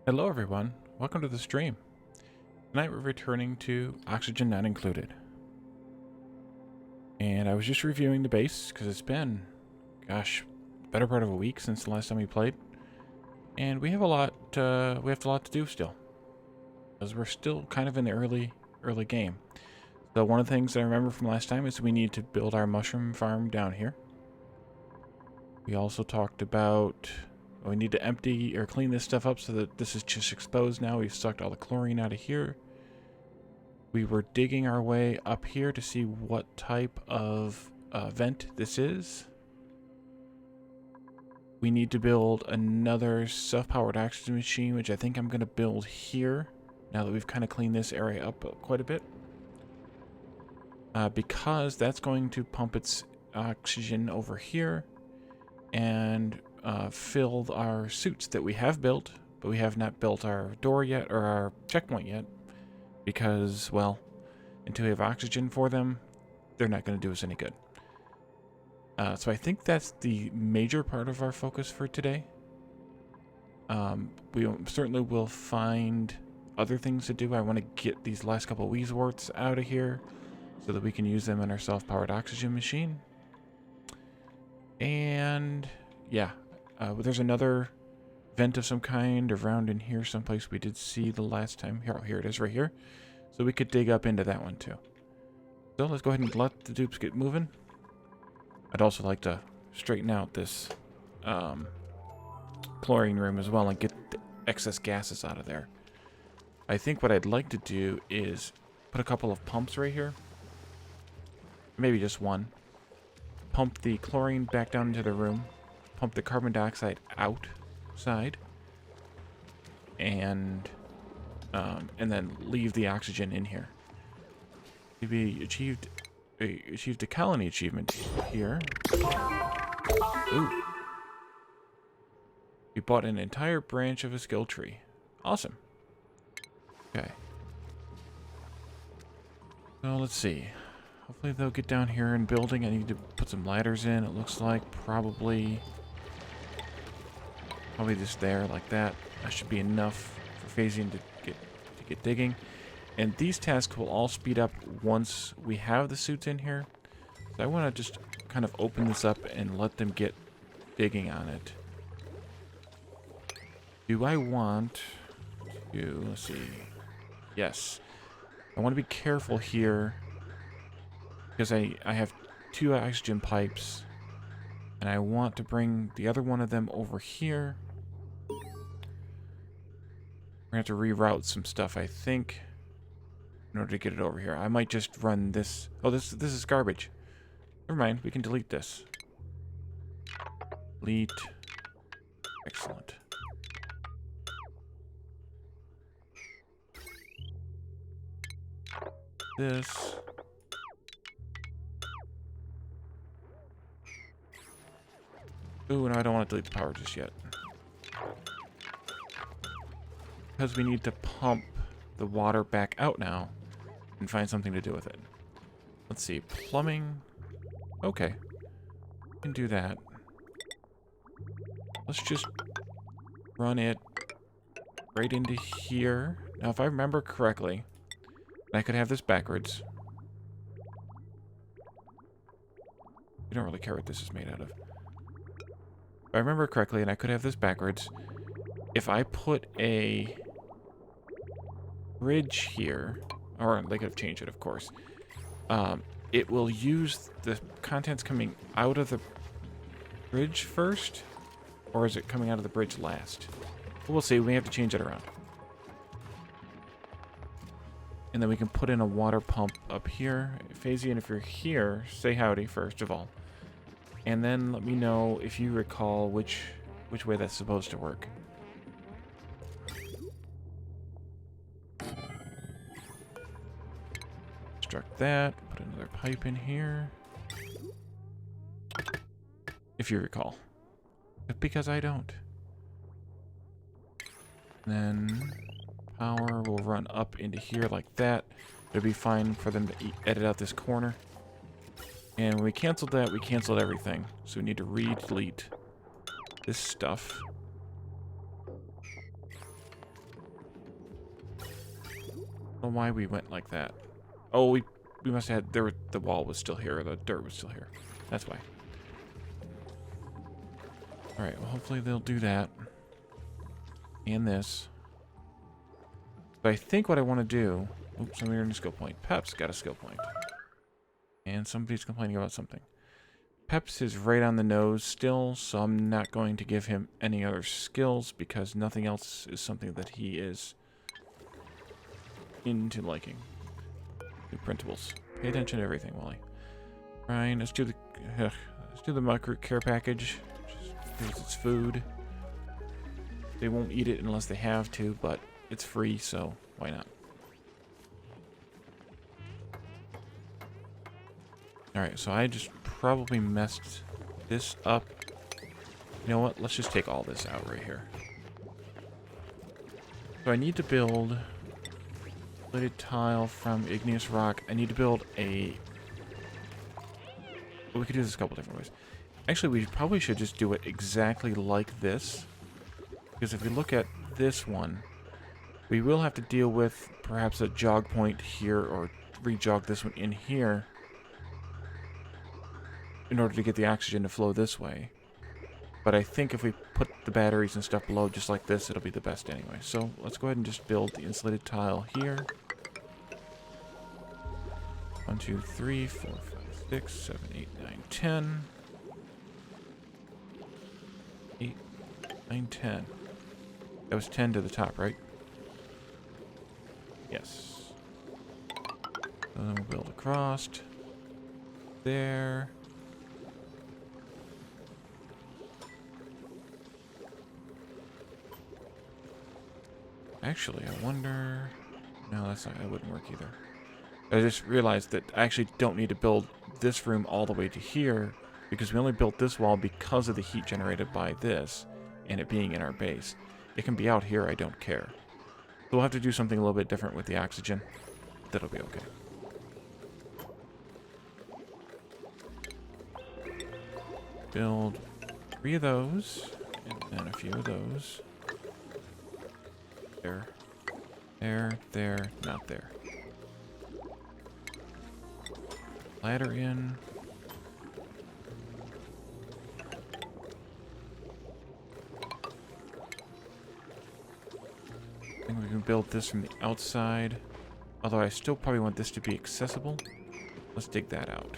Hello everyone, welcome to the stream. Tonight we're returning to Oxygen Not Included. And I was just reviewing the base, because it's been, gosh, better part of a week since the last time we played. And we have a lot to do still. Because we're still kind of in the early game. So one of the things that I remember from last time is we need to build our mushroom farm down here. We also talked about we need to empty or clean this stuff up so that this is just exposed now. We've sucked all the chlorine out of here. We were digging our way up here to see what type of vent this is. We need to build another self-powered oxygen machine, which I think I'm going to build here, now that we've kind of cleaned this area up quite a bit. Because that's going to pump its oxygen over here and fill our suits that we have built, but we have not built our door yet, or our checkpoint yet, because, well, until we have oxygen for them, they're not going to do us any good. So I think that's the major part of our focus for today. We certainly will find other things to do. I want to get these last couple of Weezeworts out of here so that we can use them in our self-powered oxygen machine. And yeah, there's another vent of some kind around in here someplace we did see the last time. Here it is right here. So we could dig up into that one too. So let's go ahead and let the dupes get moving. I'd also like to straighten out this chlorine room as well and get the excess gases out of there. I think what I'd like to do is put a couple of pumps right here. Maybe just one. Pump the chlorine back down into the room. Pump the carbon dioxide outside. And then leave the oxygen in here. We achieved a colony achievement here. Ooh. We bought an entire branch of a skill tree. Awesome. Okay. So let's see. Hopefully they'll get down here in building. I need to put some ladders in. It looks like probably just there like that. That should be enough for Phasian to get digging. And these tasks will all speed up once we have the suits in here. So I want to just kind of open this up and let them get digging on it. Do I want to, let's see. Yes. I want to be careful here because I have 2 oxygen pipes and I want to bring the other one of them over here. We're going to have to reroute some stuff, I think, in order to get it over here. I might just run this. Oh, this is garbage. Never mind. We can delete this. Delete. Excellent. This. Ooh, no, I don't want to delete the power just yet. Because we need to pump the water back out now and find something to do with it. Let's see, plumbing. Okay, we can do that. Let's just run it right into here. Now, if I remember correctly, I could have this backwards. You don't really care what this is made out of. If I remember correctly, and I could have this backwards, if I put a bridge here, or they could have changed it, of course, it will use the contents coming out of the bridge first, or is it coming out of the bridge last? We'll see. We have to change it around. And then we can put in a water pump up here. Phasian, if you're here, say howdy first of all. And then let me know if you recall which way that's supposed to work. Construct that. Put another pipe in here. If you recall. Because I don't. Then power will run up into here like that. It'll be fine for them to edit out this corner. And when we canceled that, we canceled everything. So we need to re-delete this stuff. I don't know why we went like that. Oh, we must have had... the wall was still here. The dirt was still here. That's why. Alright, well, hopefully they'll do that. And this. But I think what I want to do... Oops, somebody earned a skill point. Pep's got a skill point. And somebody's complaining about something. Peps is right on the nose still, so I'm not going to give him any other skills because nothing else is something that he is into liking. New printables. Pay attention to everything, Wally. Ryan, let's do the micro care package. Here's its food. They won't eat it unless they have to, but it's free, so why not? Alright, so I just probably messed this up. You know what? Let's just take all this out right here. So I need to build plated tile from igneous rock. I need to build a... Well, we could do this a couple different ways. Actually, we probably should just do it exactly like this. Because if we look at this one, we will have to deal with perhaps a jog point here or re-jog this one in here in order to get the oxygen to flow this way. But I think if we put the batteries and stuff below just like this, it'll be the best anyway. So let's go ahead and just build the insulated tile here. 1, 2, 3, 4, 5, 6, 7, 8, 9, 10. 8, 9, 10. That was 10 to the top, right? Yes. So then we'll build across. There. Actually, I wonder... No, that wouldn't work either. I just realized that I actually don't need to build this room all the way to here because we only built this wall because of the heat generated by this and it being in our base. It can be out here, I don't care. So we'll have to do something a little bit different with the oxygen. That'll be okay. Build 3 of those and then a few of those. There, not there. Ladder in. I think we can build this from the outside. Although I still probably want this to be accessible. Let's dig that out.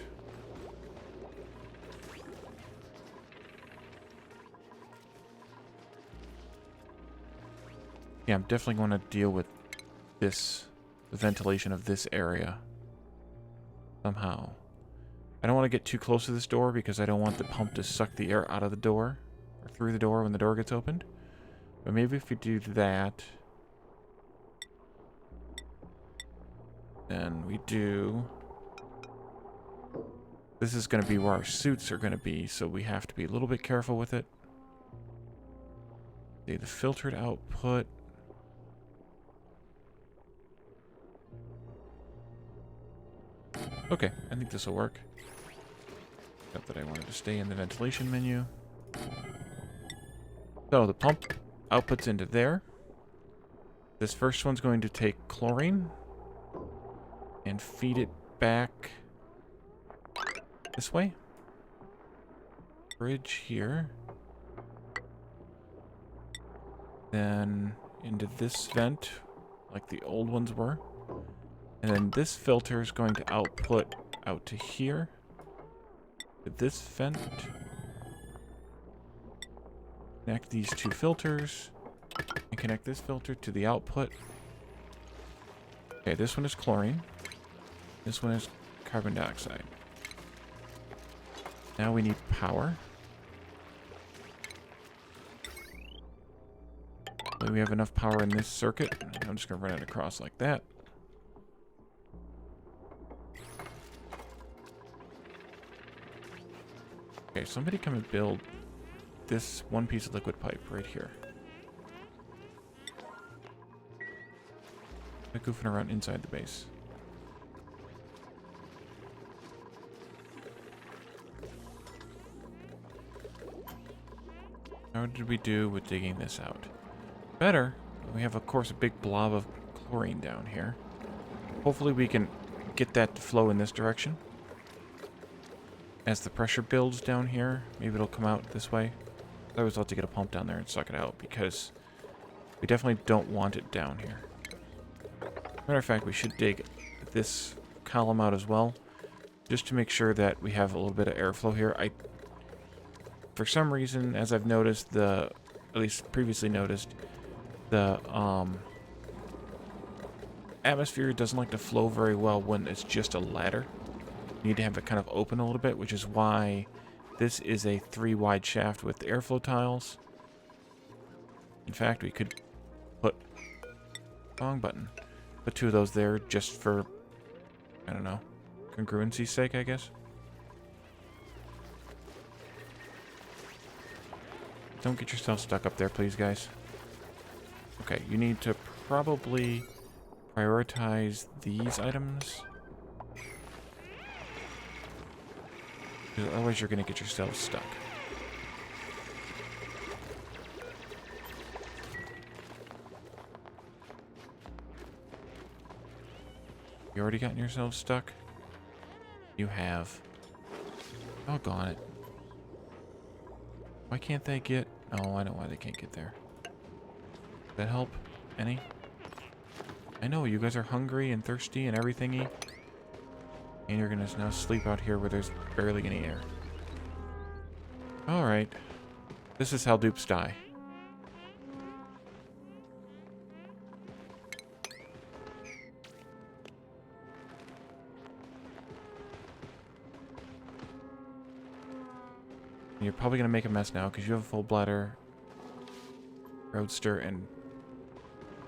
Yeah, I'm definitely going to deal with this, the ventilation of this area. Somehow. I don't want to get too close to this door because I don't want the pump to suck the air out of the door. Or through the door when the door gets opened. But maybe if we do that... Then we do... This is going to be where our suits are going to be, so we have to be a little bit careful with it. See, the filtered output... Okay, I think this will work. Except that I wanted to stay in the ventilation menu. So the pump outputs into there. This first one's going to take chlorine and feed it back this way. Bridge here. Then into this vent, like the old ones were. And then this filter is going to output out to here. To this vent. Connect these 2 filters. And connect this filter to the output. Okay, this one is chlorine. This one is carbon dioxide. Now we need power. We have enough power in this circuit. I'm just going to run it across like that. Okay, somebody come and build this one piece of liquid pipe right here. I'm goofing around inside the base. How did we do with digging this out? Better. We have, of course, a big blob of chlorine down here. Hopefully we can get that to flow in this direction. As the pressure builds down here, maybe it'll come out this way. I always like to get a pump down there and suck it out because we definitely don't want it down here. Matter of fact, we should dig this column out as well, just to make sure that we have a little bit of airflow here. For some reason, as I've noticed, at least previously noticed, the atmosphere doesn't like to flow very well when it's just a ladder. You need to have it kind of open a little bit, which is why this is a 3-wide shaft with airflow tiles. In fact, we could put... wrong button. Put 2 of those there just for, I don't know, congruency's sake, I guess. Don't get yourself stuck up there, please, guys. Okay, you need to probably prioritize these items. Because otherwise you're going to get yourself stuck. You already gotten yourself stuck? You have. Doggone it. Why can't they get... Oh, I know why they can't get there. Does that help? Any? I know, you guys are hungry and thirsty and everythingy. And you're gonna now sleep out here where there's barely any air. Alright. This is how dupes die. You're probably going to make a mess now because you have a full bladder. Roadster and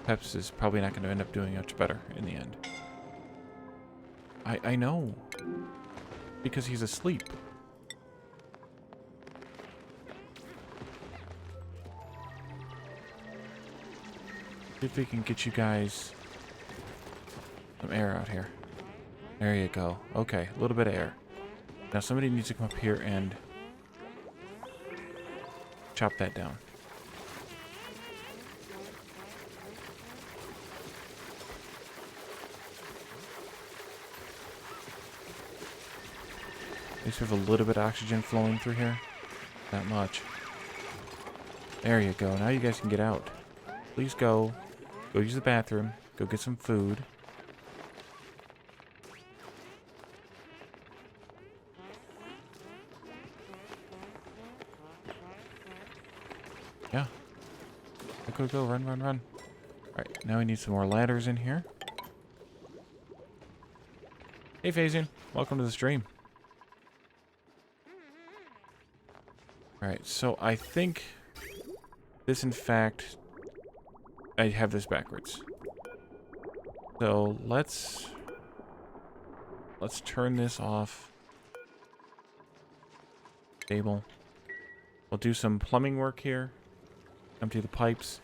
Peps is probably not going to end up doing much better in the end. I know. Because he's asleep. See if we can get you guys some air out here. There you go. Okay, a little bit of air. Now somebody needs to come up here and chop that down. At least we have a little bit of oxygen flowing through here. Not much. There you go. Now you guys can get out. Please go. Go use the bathroom. Go get some food. Yeah. Go, go, run, run, run. Alright, now we need some more ladders in here. Hey, Phasian. Welcome to the stream. Alright, so I think this, in fact, I have this backwards. So let's turn this off. Table. We'll do some plumbing work here. Empty the pipes,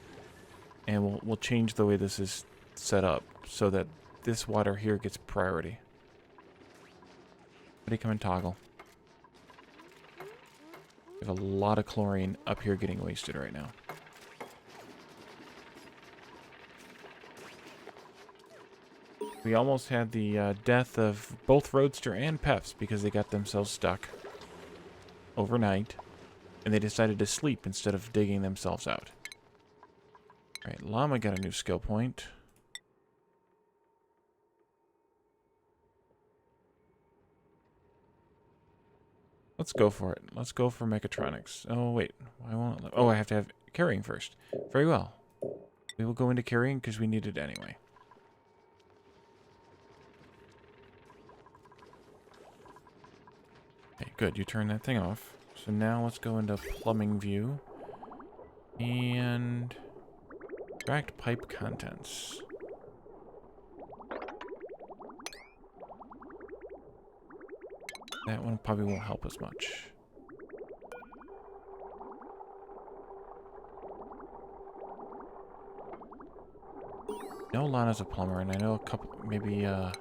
and we'll change the way this is set up so that this water here gets priority. Ready, come and toggle. We have a lot of chlorine up here getting wasted right now. We almost had the death of both Roadster and Peps because they got themselves stuck overnight, and they decided to sleep instead of digging themselves out. Alright, Llama got a new skill point. Let's go for it. Let's go for mechatronics. Oh, wait. Why won't it? Oh, I have to have carrying first. Very well. We will go into carrying because we need it anyway. Okay, good. You turn that thing off. So now let's go into plumbing view. And extract pipe contents. That one probably won't help as much. I know Lana's a plumber, and I know a couple, maybe, who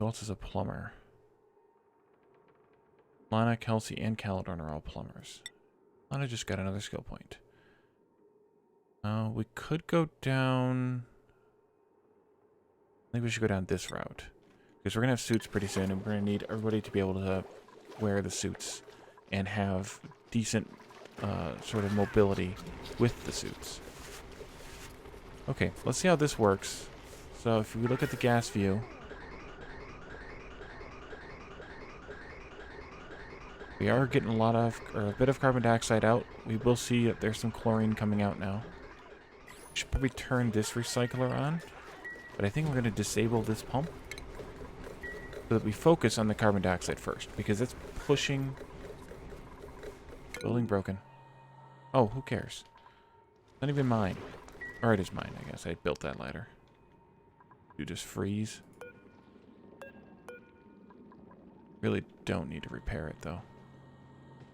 else is a plumber? Lana, Kelsey, and Caledon are all plumbers. Lana just got another skill point. We could go down... I think we should go down this route. Because we're going to have suits pretty soon, and we're going to need everybody to be able to wear the suits and have decent sort of mobility with the suits. Okay, let's see how this works. So if we look at the gas view, we are getting a bit of carbon dioxide out. We will see that there's some chlorine coming out now. Should probably turn this recycler on, but I think we're going to disable this pump so that we focus on the carbon dioxide first, because it's pushing. Building broken. Oh, who cares? Not even mine. Or it is mine, I guess. I built that ladder. You just freeze. Really don't need to repair it, though.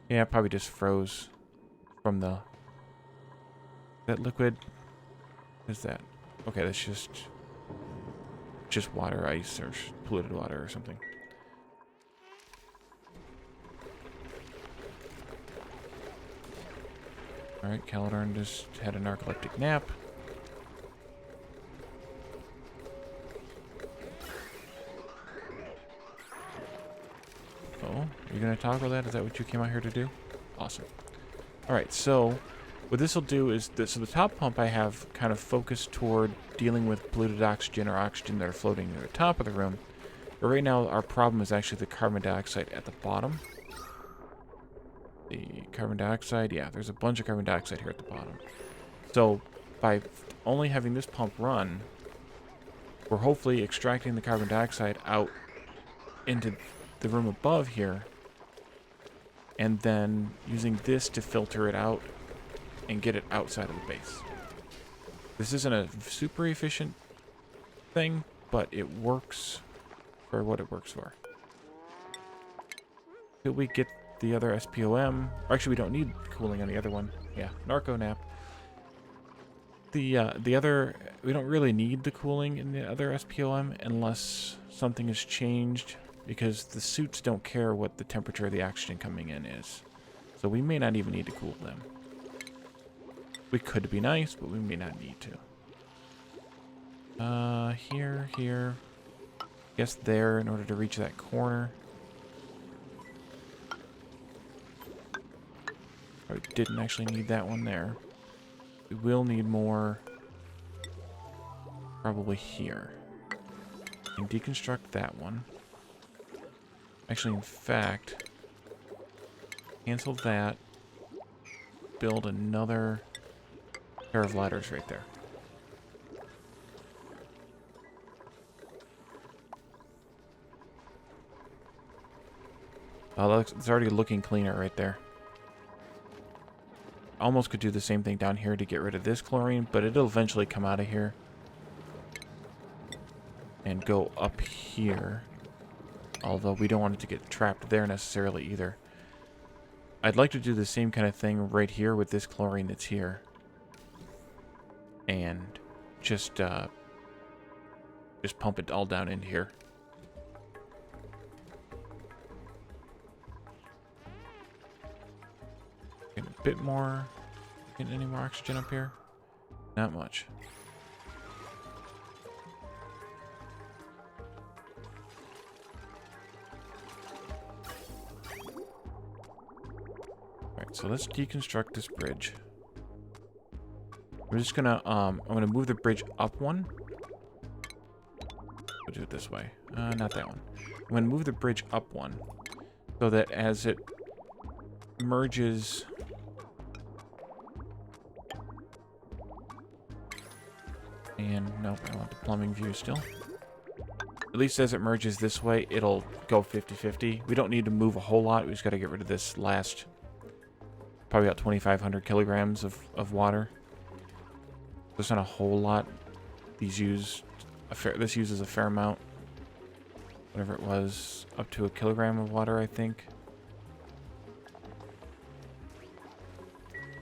Yeah, it probably just froze from the... That liquid... What is that? Okay, that's just water, ice, or polluted water or something. Alright, Caladorn just had a narcoleptic nap. Oh, you're gonna toggle that? Is that what you came out here to do? Awesome. Alright, so what this will do is, so the top pump I have kind of focused toward dealing with polluted oxygen or oxygen that are floating near the top of the room. But right now our problem is actually the carbon dioxide at the bottom. The carbon dioxide, yeah, there's a bunch of carbon dioxide here at the bottom. So by only having this pump run, we're hopefully extracting the carbon dioxide out into the room above here, and then using this to filter it out and get it outside of the base. This isn't a super efficient thing, but it works for what it works for. Could we get the other SPOM? Or actually, we don't need cooling on the other one. Yeah, narco nap. The other, we don't really need the cooling in the other SPOM unless something has changed, because the suits don't care what the temperature of the oxygen coming in is. So we may not even need to cool them. We could be nice, but we may not need to. Here. Guess there in order to reach that corner. I didn't actually need that one there. We will need more probably here. And deconstruct that one. Actually, in fact, cancel that. Build another pair of ladders right there. Oh, it's already looking cleaner right there. Almost could do the same thing down here to get rid of this chlorine, but it'll eventually come out of here and go up here. Although we don't want it to get trapped there necessarily either. I'd like to do the same kind of thing right here with this chlorine that's here. And just pump it all down into here. Get a bit more. Getting any more oxygen up here? Not much. Alright, so let's deconstruct this bridge. We're just gonna, I'm gonna move the bridge up one. We'll do it this way. Not that one. I'm gonna move the bridge up one so that as it merges... And nope, I want the plumbing view still. At least as it merges this way, it'll go 50-50. We don't need to move a whole lot. We just got to get rid of this last, probably about 2,500 kilograms of water. There's not a whole lot. These use this uses a fair amount. Whatever it was, up to a kilogram of water, I think,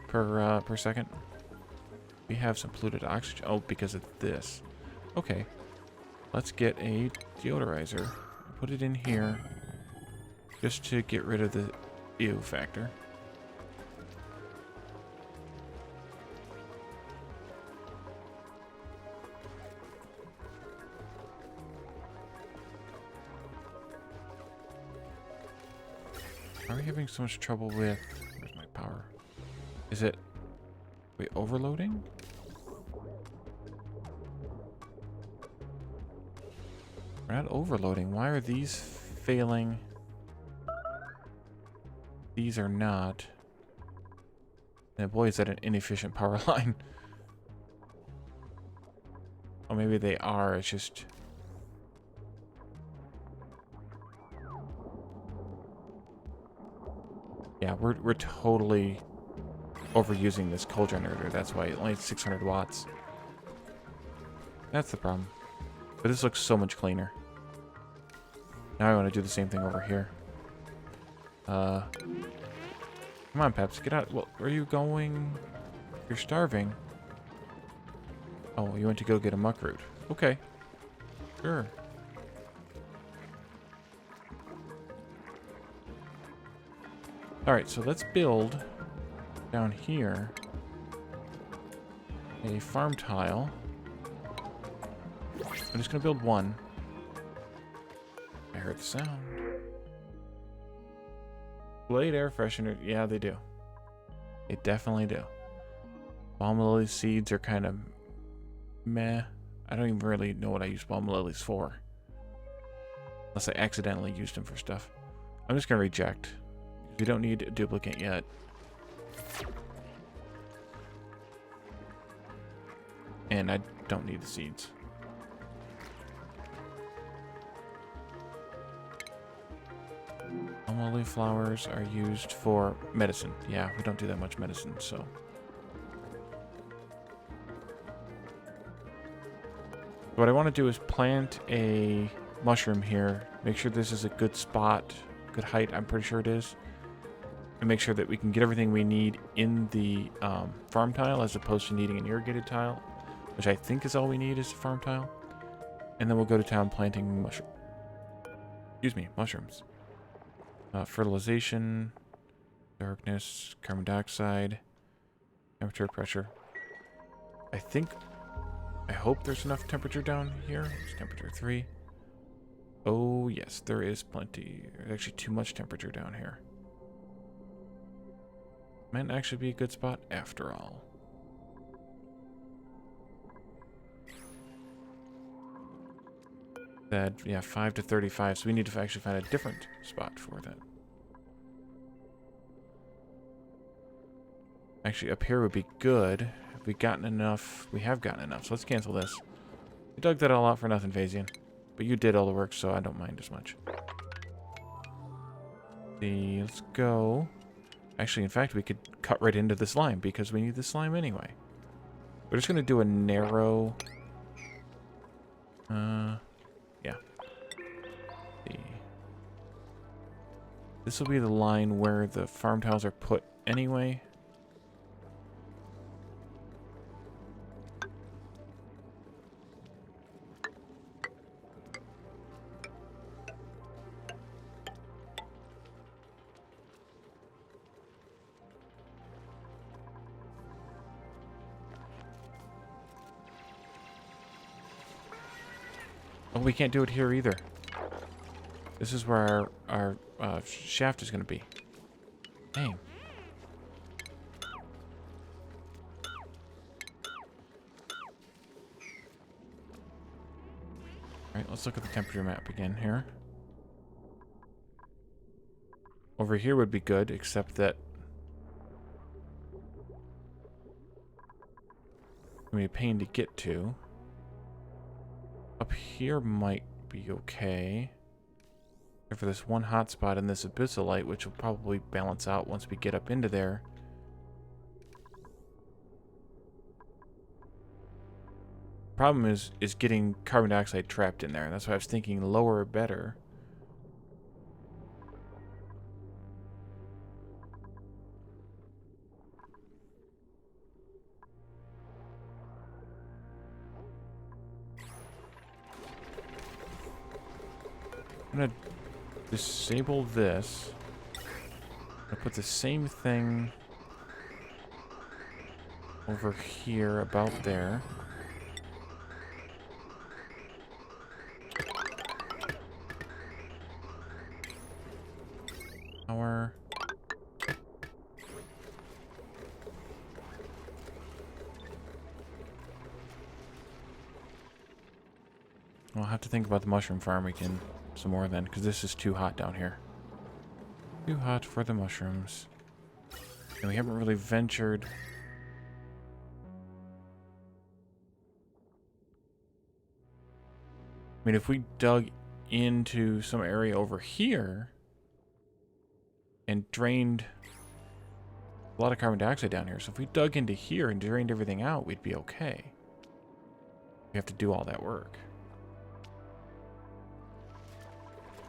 per second. We have some polluted oxygen. Oh, because of this. Okay. Let's get a deodorizer. Put it in here. Just to get rid of the ew factor. Are we having so much trouble with... Where's my power? Is it... Wait, overloading? We're not overloading. Why are these failing? These are not. And boy, is that an inefficient power line. Oh, maybe they are. It's just... Yeah, we're totally overusing this coal generator. That's why only 600 watts. That's the problem. But this looks so much cleaner. Now I want to do the same thing over here. Come on, Peps, get out. Well, where are you going? You're starving. Oh, you went to go get a muck root. Okay. Sure. Alright, so let's build down here a farm tile. I'm just going to build one. I heard the sound. Blade air freshener. Yeah, they do. They definitely do. Balm lily seeds are kind of meh. I don't even really know what I use balm lilies for. Unless I accidentally used them for stuff. I'm just going to reject. We don't need a duplicate yet. And I don't need the seeds. Lily flowers are used for medicine. Yeah, we don't do that much medicine, so. What I want to do is plant a mushroom here. Make sure this is a good spot, good height. I'm pretty sure it is. And make sure that we can get everything we need in the farm tile as opposed to needing an irrigated tile, which I think is all we need is a farm tile. And then we'll go to town planting mushrooms. Fertilization, darkness, carbon dioxide, temperature, pressure. I hope there's enough temperature down here. It's temperature 3. Oh, yes, there is plenty. There's actually too much temperature down here. Might actually be a good spot after all. That, yeah, 5 to 35, so we need to actually find a different spot for that. Actually, up here would be good. Have we gotten enough? We have gotten enough, so let's cancel this. We dug that all out for nothing, Phasian. But you did all the work, so I don't mind as much. Let's go. Actually, in fact, we could cut right into this slime, because we need the slime anyway. We're just going to do a narrow... yeah. This will be the line where the farm tiles are put anyway. Oh, we can't do it here either. This is where our shaft is going to be. Dang. Alright, let's look at the temperature map again here. Over here would be good, except that it's going to be a pain to get to. Up here might be okay. Except for this one hotspot in this abyssalite, which will probably balance out once we get up into there. Problem is getting carbon dioxide trapped in there. That's why I was thinking lower or better. I'm gonna disable this. I'll put the same thing over here, about there. Power. I'll have to think about the mushroom farm again some more then, because this is too hot down here. Too hot for the mushrooms. And we haven't really ventured. I mean, if we dug into some area over here and drained a lot of carbon dioxide down here. So if we dug into here and drained everything out, we'd be okay. We have to do all that work.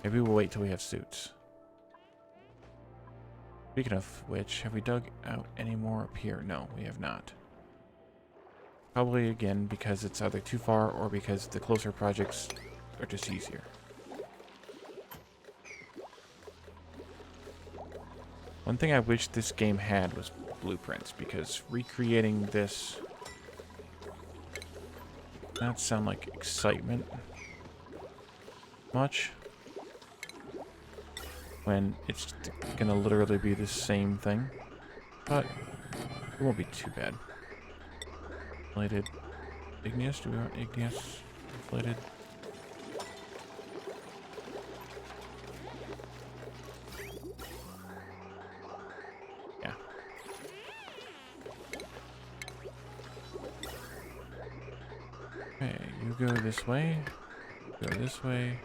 Maybe we'll wait till we have suits. Speaking of which, have we dug out any more up here? No, we have not. Probably, again, because it's either too far or because the closer projects are just easier. One thing I wish this game had was blueprints, because recreating this does not sound like excitement much, when it's gonna literally be the same thing, but it won't be too bad. Inflated igneous? Do we want igneous inflated? Yeah. Okay, you go this way. Go this way.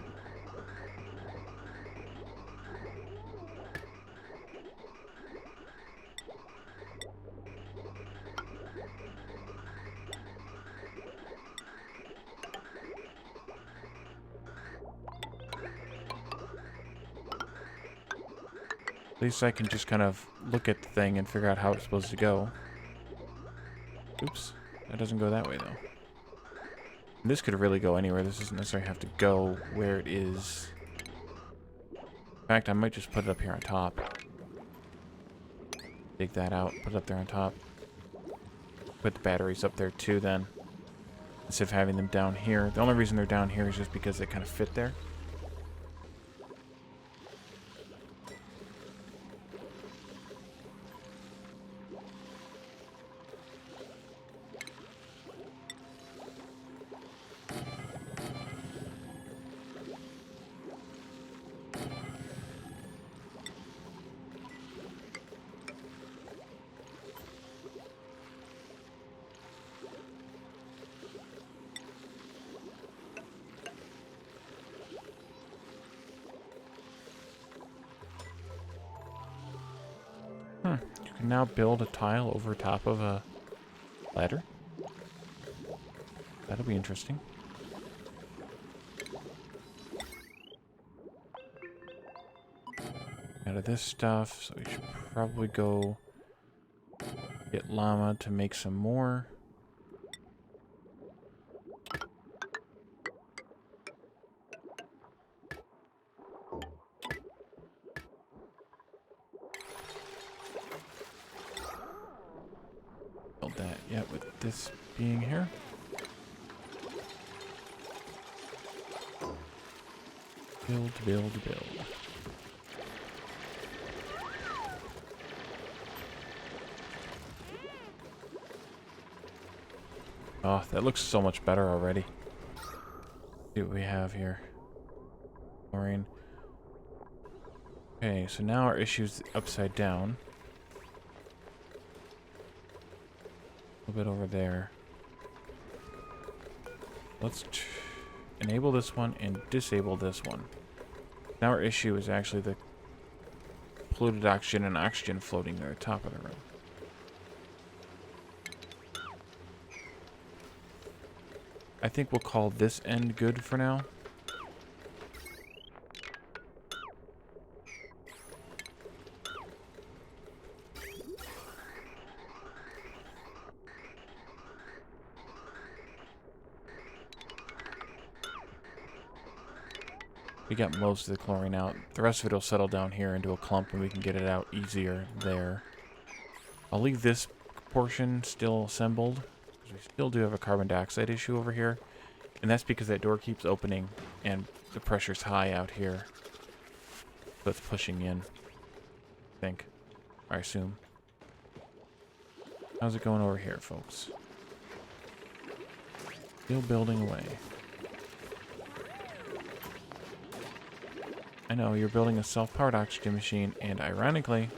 At least I can just kind of look at the thing and figure out how it's supposed to go. Oops. That doesn't go that way, though. And this could really go anywhere. This doesn't necessarily have to go where it is. In fact, I might just put it up here on top. Dig that out, put it up there on top. Put the batteries up there, too, then. Instead of having them down here. The only reason they're down here is just because they kind of fit there. You can now build a tile over top of a ladder. That'll be interesting. Out of this stuff, so we should probably go get llama to make some more. Build that, yeah, with this being here. Build, build, build. Oh, that looks so much better already. See what we have here. Chlorine. Okay, so now our issue's upside down. A little bit over there. Let's enable this one and disable this one. Now our issue is actually the polluted oxygen and oxygen floating near the top of the room. I think we'll call this end good for now. We got most of the chlorine out. The rest of it will settle down here into a clump and we can get it out easier there. I'll leave this portion still assembled. We still do have a carbon dioxide issue over here. And that's because that door keeps opening and the pressure's high out here. So it's pushing in. I think. Or I assume. How's it going over here, folks? Still building away. I know, you're building a self-powered oxygen machine, and ironically,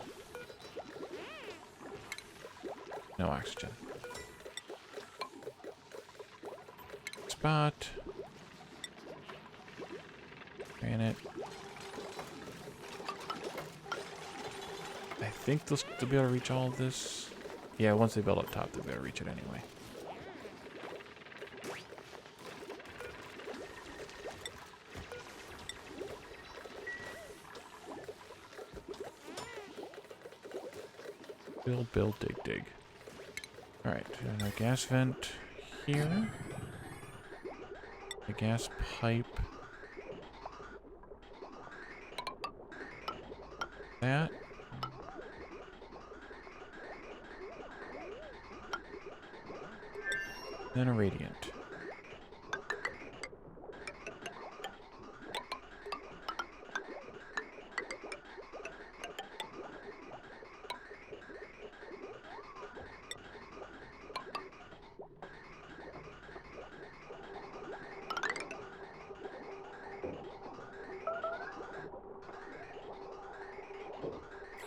no oxygen. Spot. Granite. I think they'll be able to reach all of this. Yeah, once they build up top, they'll be able to reach it anyway. Build, build, dig, dig. Alright, and a gas vent here. A gas pipe. That. Then a radiant.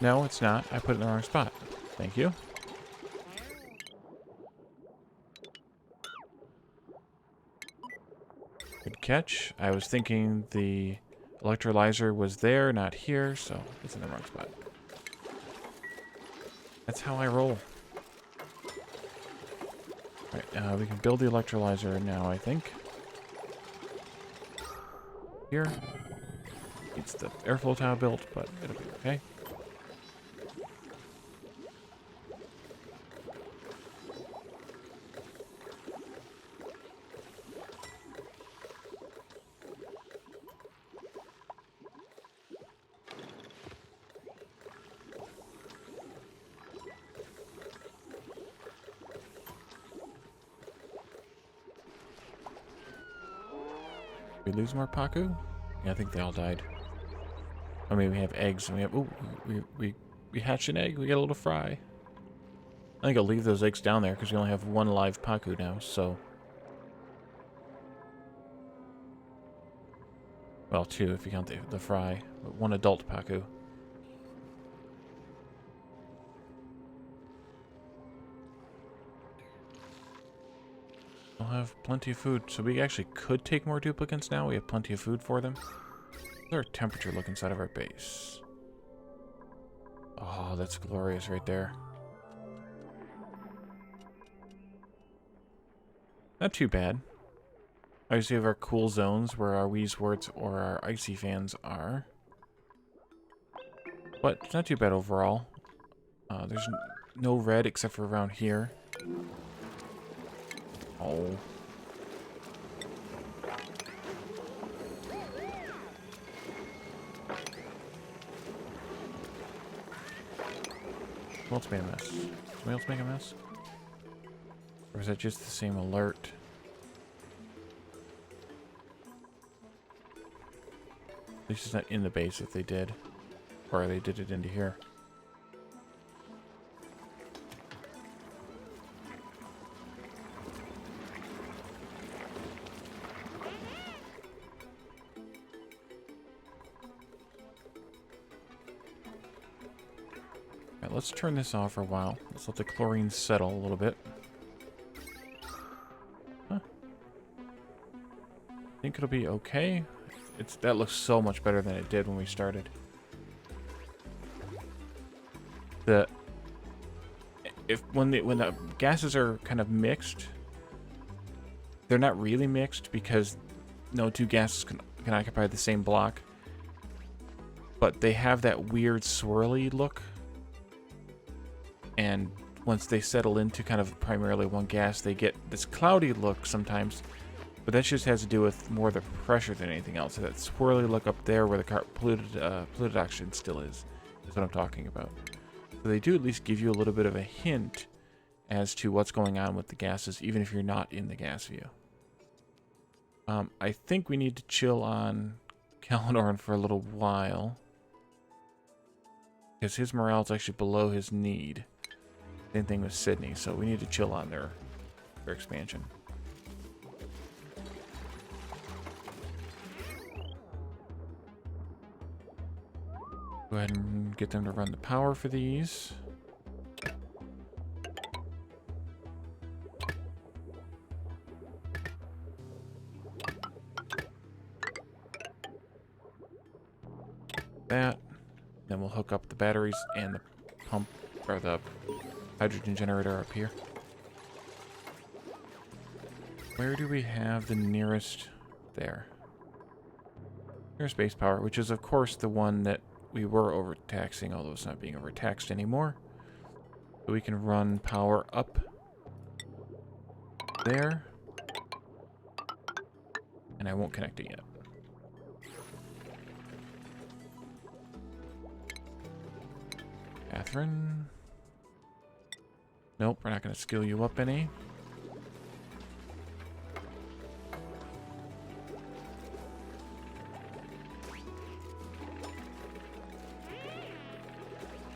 No, it's not. I put it in the wrong spot. Thank you. Good catch. I was thinking the electrolyzer was there, not here, so it's in the wrong spot. That's how I roll. Alright, we can build the electrolyzer now, I think. Here. It's the airflow tile built, but it'll be okay. We lose more Paku? Yeah, I think they all died. I mean, we have eggs, and we have... Ooh, we hatched an egg. We got a little fry. I think I'll leave those eggs down there, because we only have one live Paku now, so... Well, two, if you count the fry. But one adult Paku. We'll have plenty of food. So we actually could take more duplicants now. We have plenty of food for them. What's our temperature look inside of our base? Oh, that's glorious right there. Not too bad. Obviously, we have our cool zones where our Wii Swords or our Icy fans are. But it's not too bad overall. There's no red except for around here. Oh. Who else made a mess? Somebody else make a mess? Or is that just the same alert? At least it's not in the base if they did. Or they did it into here. Alright, let's turn this off for a while. Let's let the chlorine settle a little bit. Huh. I think it'll be okay. That looks so much better than it did when we started. When the gases are kind of mixed, they're not really mixed because no two gases can occupy the same block. But they have that weird swirly look. And once they settle into kind of primarily one gas, they get this cloudy look sometimes. But that just has to do with more the pressure than anything else. So that swirly look up there where the polluted oxygen still is what I'm talking about. So they do at least give you a little bit of a hint as to what's going on with the gases, even if you're not in the gas view. I think we need to chill on Kalinoran for a little while. Because his morale is actually below his need. Same thing with Sydney, so we need to chill on their expansion. Go ahead and get them to run the power for these. That. Then we'll hook up the batteries and the pump, or the hydrogen generator up here. Where do we have the nearest? There. Nearest base power, which is of course the one that we were overtaxing, although it's not being overtaxed anymore. So we can run power up there. And I won't connect it yet. Catherine. Nope, we're not going to skill you up any.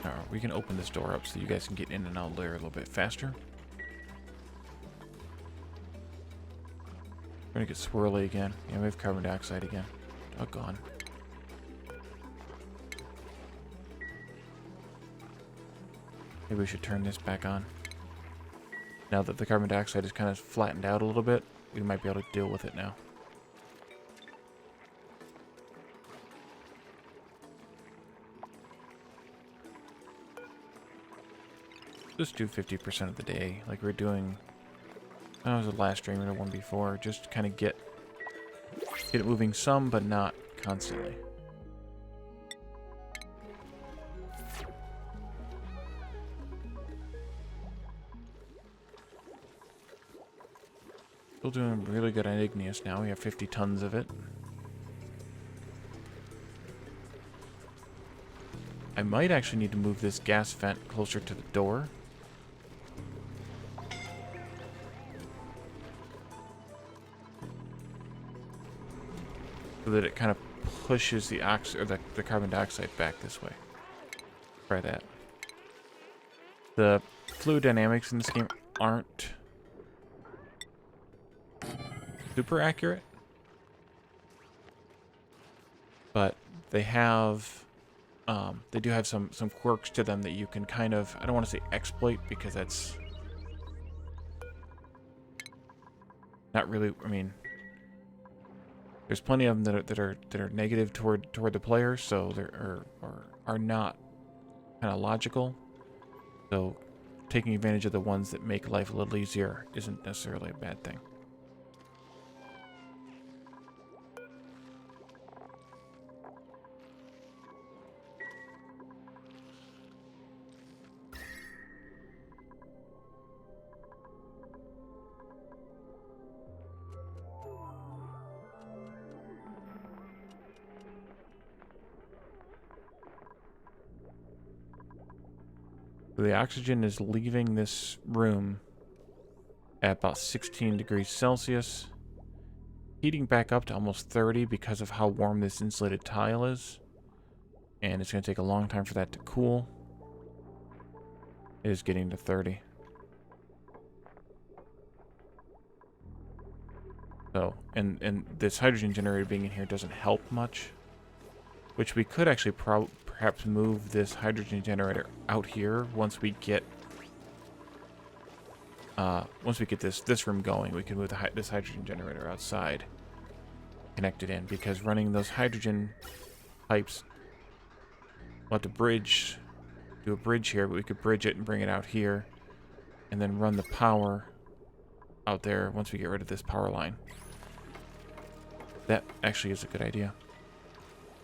Alright, we can open this door up so you guys can get in and out there a little bit faster. We're going to get swirly again. Yeah, we have carbon dioxide again. Doggone. Maybe we should turn this back on. Now that the carbon dioxide is kind of flattened out a little bit, we might be able to deal with it now. Just do 50% of the day, like we're doing. That was the last stream or the one before. Just kind of get it moving some, but not constantly. Still doing really good on igneous now. We have 50 tons of it. I might actually need to move this gas vent closer to the door. So that it kind of pushes the the carbon dioxide back this way. Try that. The fluid dynamics in this game aren't super accurate, but they have they do have some quirks to them that you can kind of, I don't want to say exploit because that's not really, I mean, there's plenty of them that are negative toward the players, so they are not kind of logical. So taking advantage of the ones that make life a little easier isn't necessarily a bad thing. So the oxygen is leaving this room at about 16 degrees Celsius, heating back up to almost 30 because of how warm this insulated tile is, and it's going to take a long time for that to cool. It is getting to 30. So, and this hydrogen generator being in here doesn't help much, which we could actually perhaps move this hydrogen generator out here once we get this room going. We can move this hydrogen generator outside, connect it in, because running those hydrogen pipes, we'll have to do a bridge here, but we could bridge it and bring it out here, and then run the power out there once we get rid of this power line. That actually is a good idea.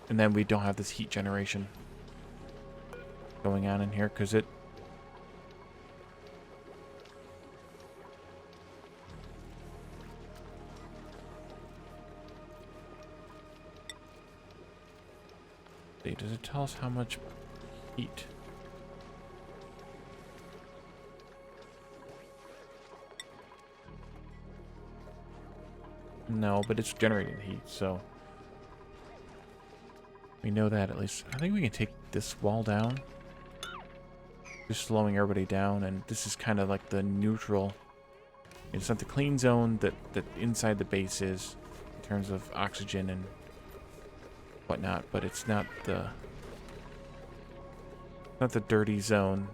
And then we don't have this heat generation going on in here, because it... Does it tell us how much heat? No, but it's generating heat, so... we know that at least. I think we can take this wall down. Just slowing everybody down, and this is kind of like the neutral. It's not the clean zone that inside the base is in terms of oxygen and whatnot, but it's not the Not the dirty zone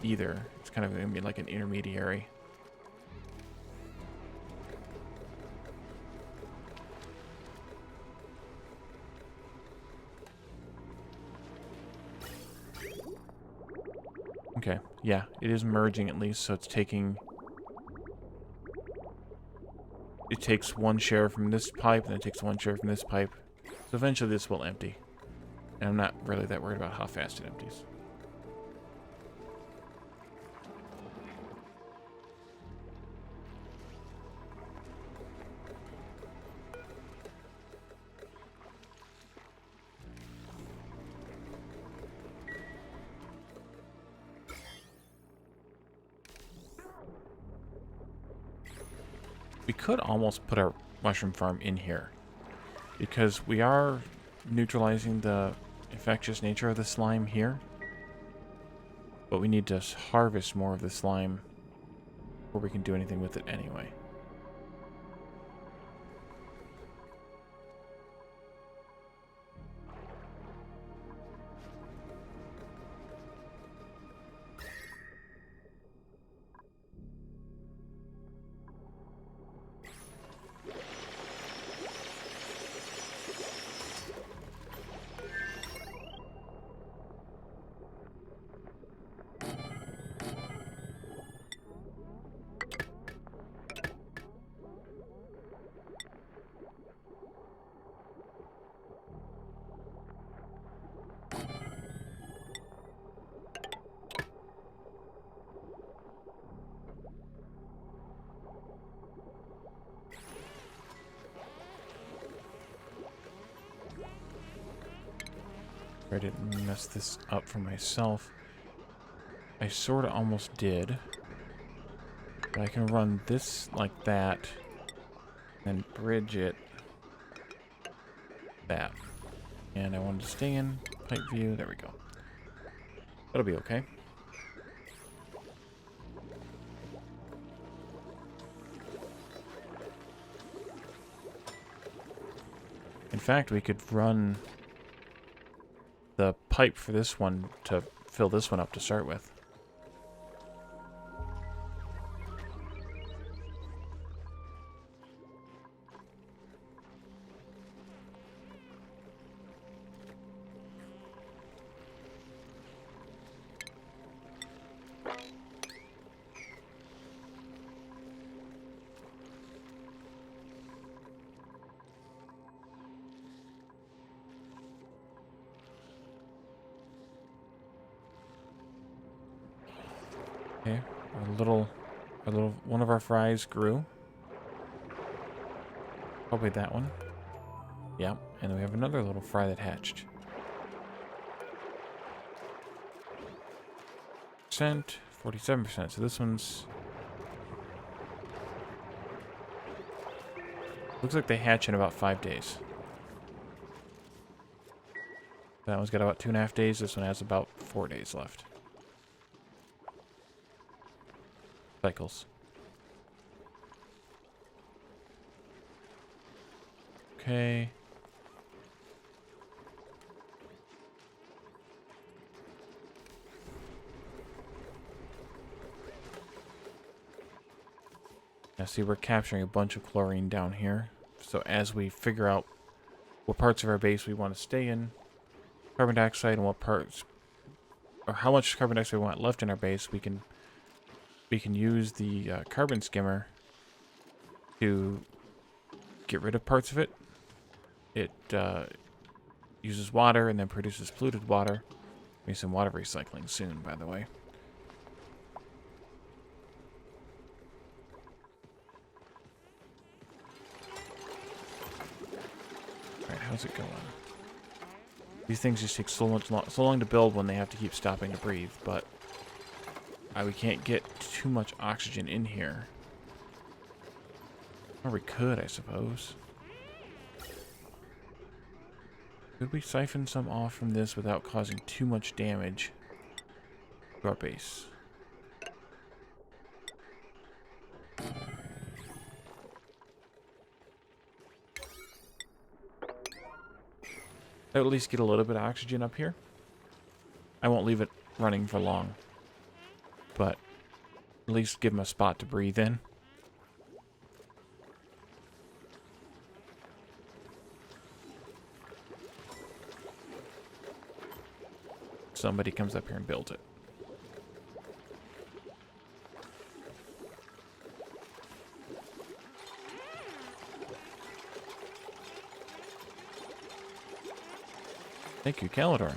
either. It's kind of going to be like an intermediary. Okay, yeah, it is merging at least, so it's taking... It takes one share from this pipe, and it takes one share from this pipe. So eventually this will empty. And I'm not really that worried about how fast it empties. We could almost put our mushroom farm in here, because we are neutralizing the infectious nature of the slime here, but we need to harvest more of the slime before we can do anything with it anyway. I didn't mess this up for myself. I sort of almost did. But I can run this like that, and bridge it that. And I wanted to stay in pipe view. There we go. That'll be okay. In fact, we could run the pipe for this one to fill this one up to start with. Okay, one of our fries grew. Probably that one. Yep, and then we have another little fry that hatched. 47%. So this one's... Looks like they hatch in about 5 days. That one's got about 2.5 days. This one has about 4 days left. Cycles. Okay. Now see, we're capturing a bunch of chlorine down here. So as we figure out what parts of our base we want to stay in, carbon dioxide, and what parts, or how much carbon dioxide we want left in our base, we can use the carbon skimmer to get rid of parts of it. It uses water and then produces polluted water. Maybe some water recycling soon, by the way. Alright, how's it going? These things just take so long to build when they have to keep stopping to breathe, but we can't get too much oxygen in here. Or we could, I suppose. Could we siphon some off from this without causing too much damage to our base? At least get a little bit of oxygen up here. I won't leave it running for long. But at least give them a spot to breathe in. Somebody comes up here and builds it. Thank you, Calidor.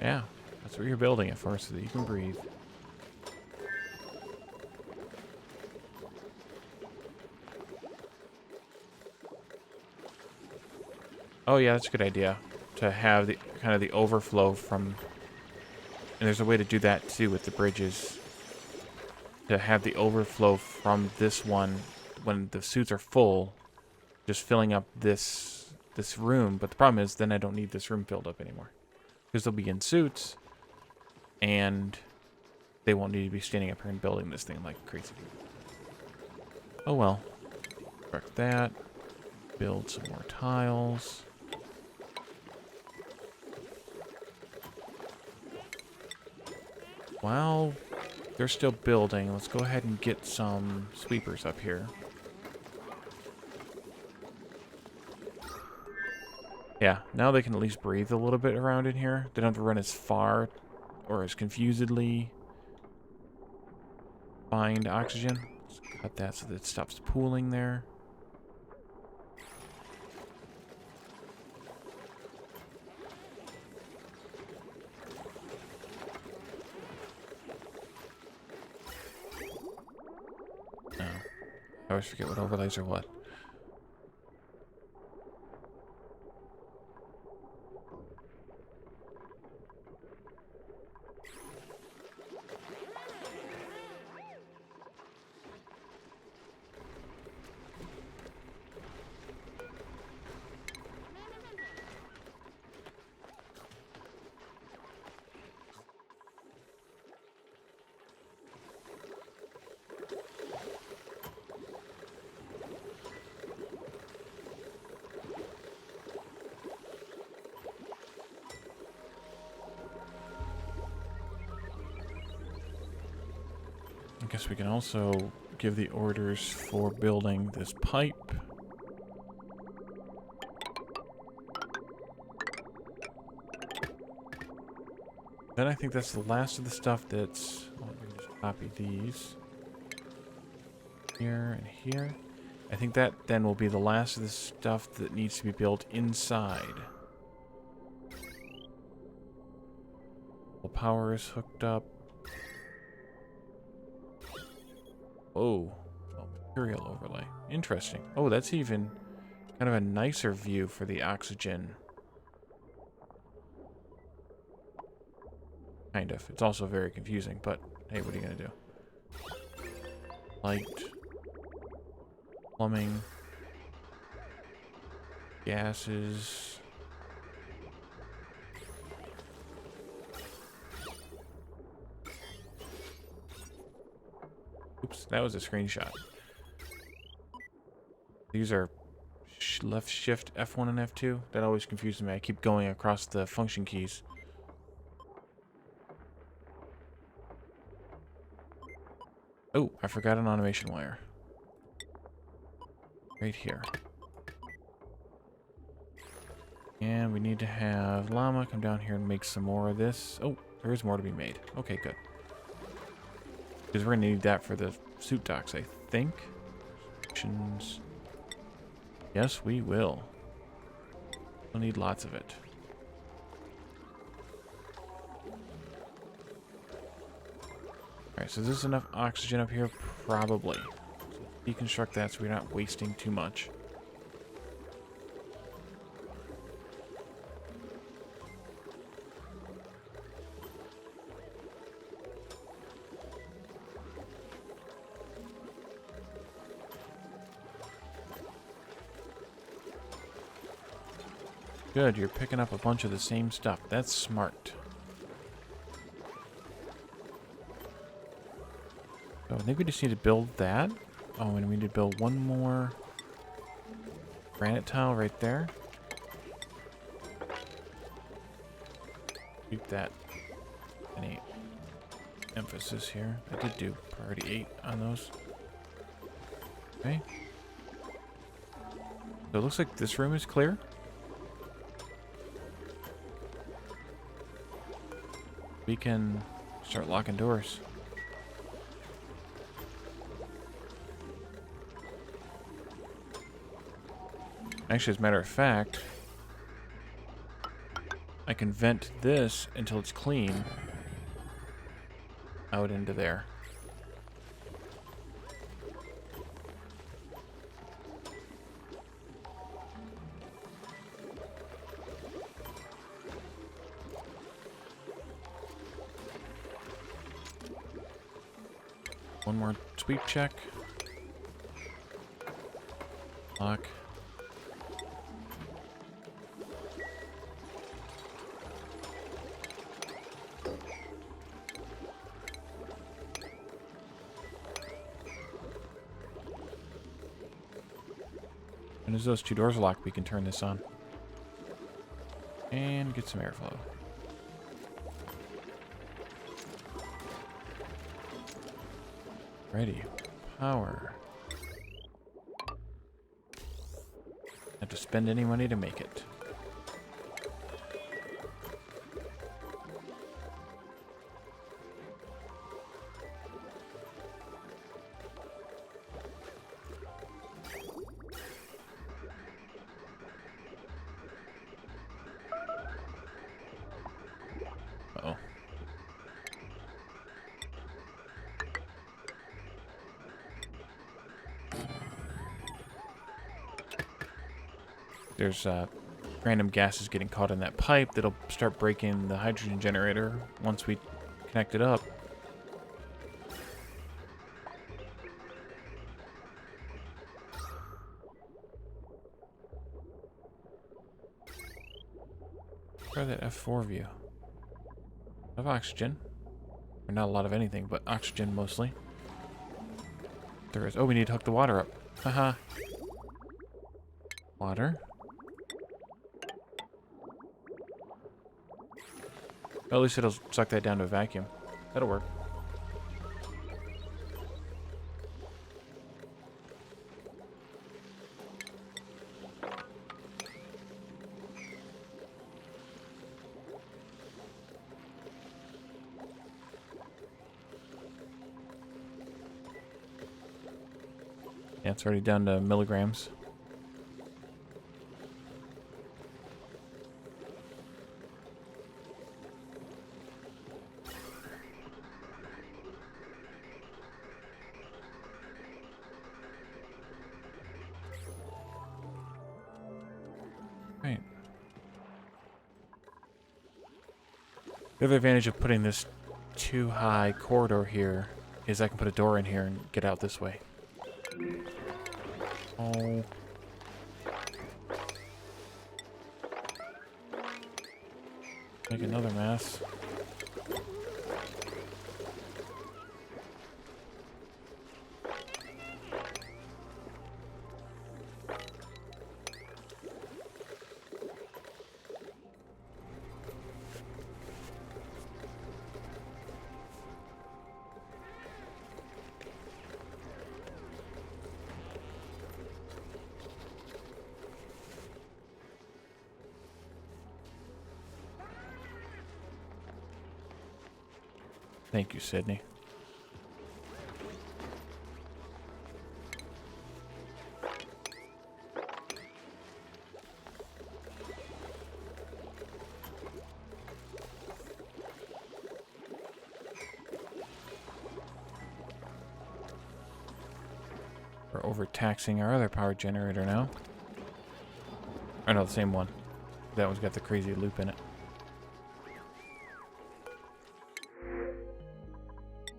Yeah, that's what you're building it for, so that you can breathe. Oh yeah, that's a good idea. To have the kind of the overflow from... And there's a way to do that too with the bridges. To have the overflow from this one when the suits are full, just filling up this room. But the problem is then I don't need this room filled up anymore. Because they'll be in suits, and they won't need to be standing up here and building this thing like crazy. Oh well. Correct that. Build some more tiles. While they're still building, let's go ahead and get some sweepers up here. Yeah, now they can at least breathe a little bit around in here. They don't have to run as far or as confusedly find oxygen. Let's cut that so that it stops pooling there. No. I always forget what overlays are what. I guess we can also give the orders for building this pipe. Then I think that's the last of the stuff that's... Let me just copy these. Here and here. I think that then will be the last of the stuff that needs to be built inside. The power is hooked up. Oh, material overlay. Interesting. Oh, that's even kind of a nicer view for the oxygen. Kind of. It's also very confusing, but hey, what are you going to do? Light. Plumbing. Gases. Oops, that was a screenshot. These are left shift F1 and F2. That always confuses me. I keep going across the function keys. Oh, I forgot an automation wire. Right here. And we need to have Llama come down here and make some more of this. Oh, there is more to be made. Okay, good. Because we're going to need that for the suit docks, I think. Options. Yes, we will. We'll need lots of it. Alright, so this is enough oxygen up here? Probably. So deconstruct that so we're not wasting too much. Good, you're picking up a bunch of the same stuff. That's smart. So I think we just need to build that. Oh, and we need to build one more granite tile right there. keep that. Any emphasis here. I did do priority 8 on those. Okay. So it looks like this room is clear. We can start locking doors. Actually, as a matter of fact, I can vent this until it's clean out into there. One more sweep check. Lock. And as those two doors are locked, we can turn this on. And get some airflow. Ready. Power. Have to spend any money to make it. Uh-oh. There's random gases getting caught in that pipe that'll start breaking the hydrogen generator once we connect it up. Try that F4 view. Of oxygen. Or not a lot of anything, but oxygen mostly. There is. Oh, we need to hook the water up. Haha. Water. Well, at least it'll suck that down to a vacuum. That'll work. Yeah, it's already down to milligrams. Right. The other advantage of putting this too high corridor here is I can put a door in here and get out this way. Oh. Make another mess. Thank you, Sydney. We're overtaxing our other power generator now. Or no, the same one. That one's got the crazy loop in it.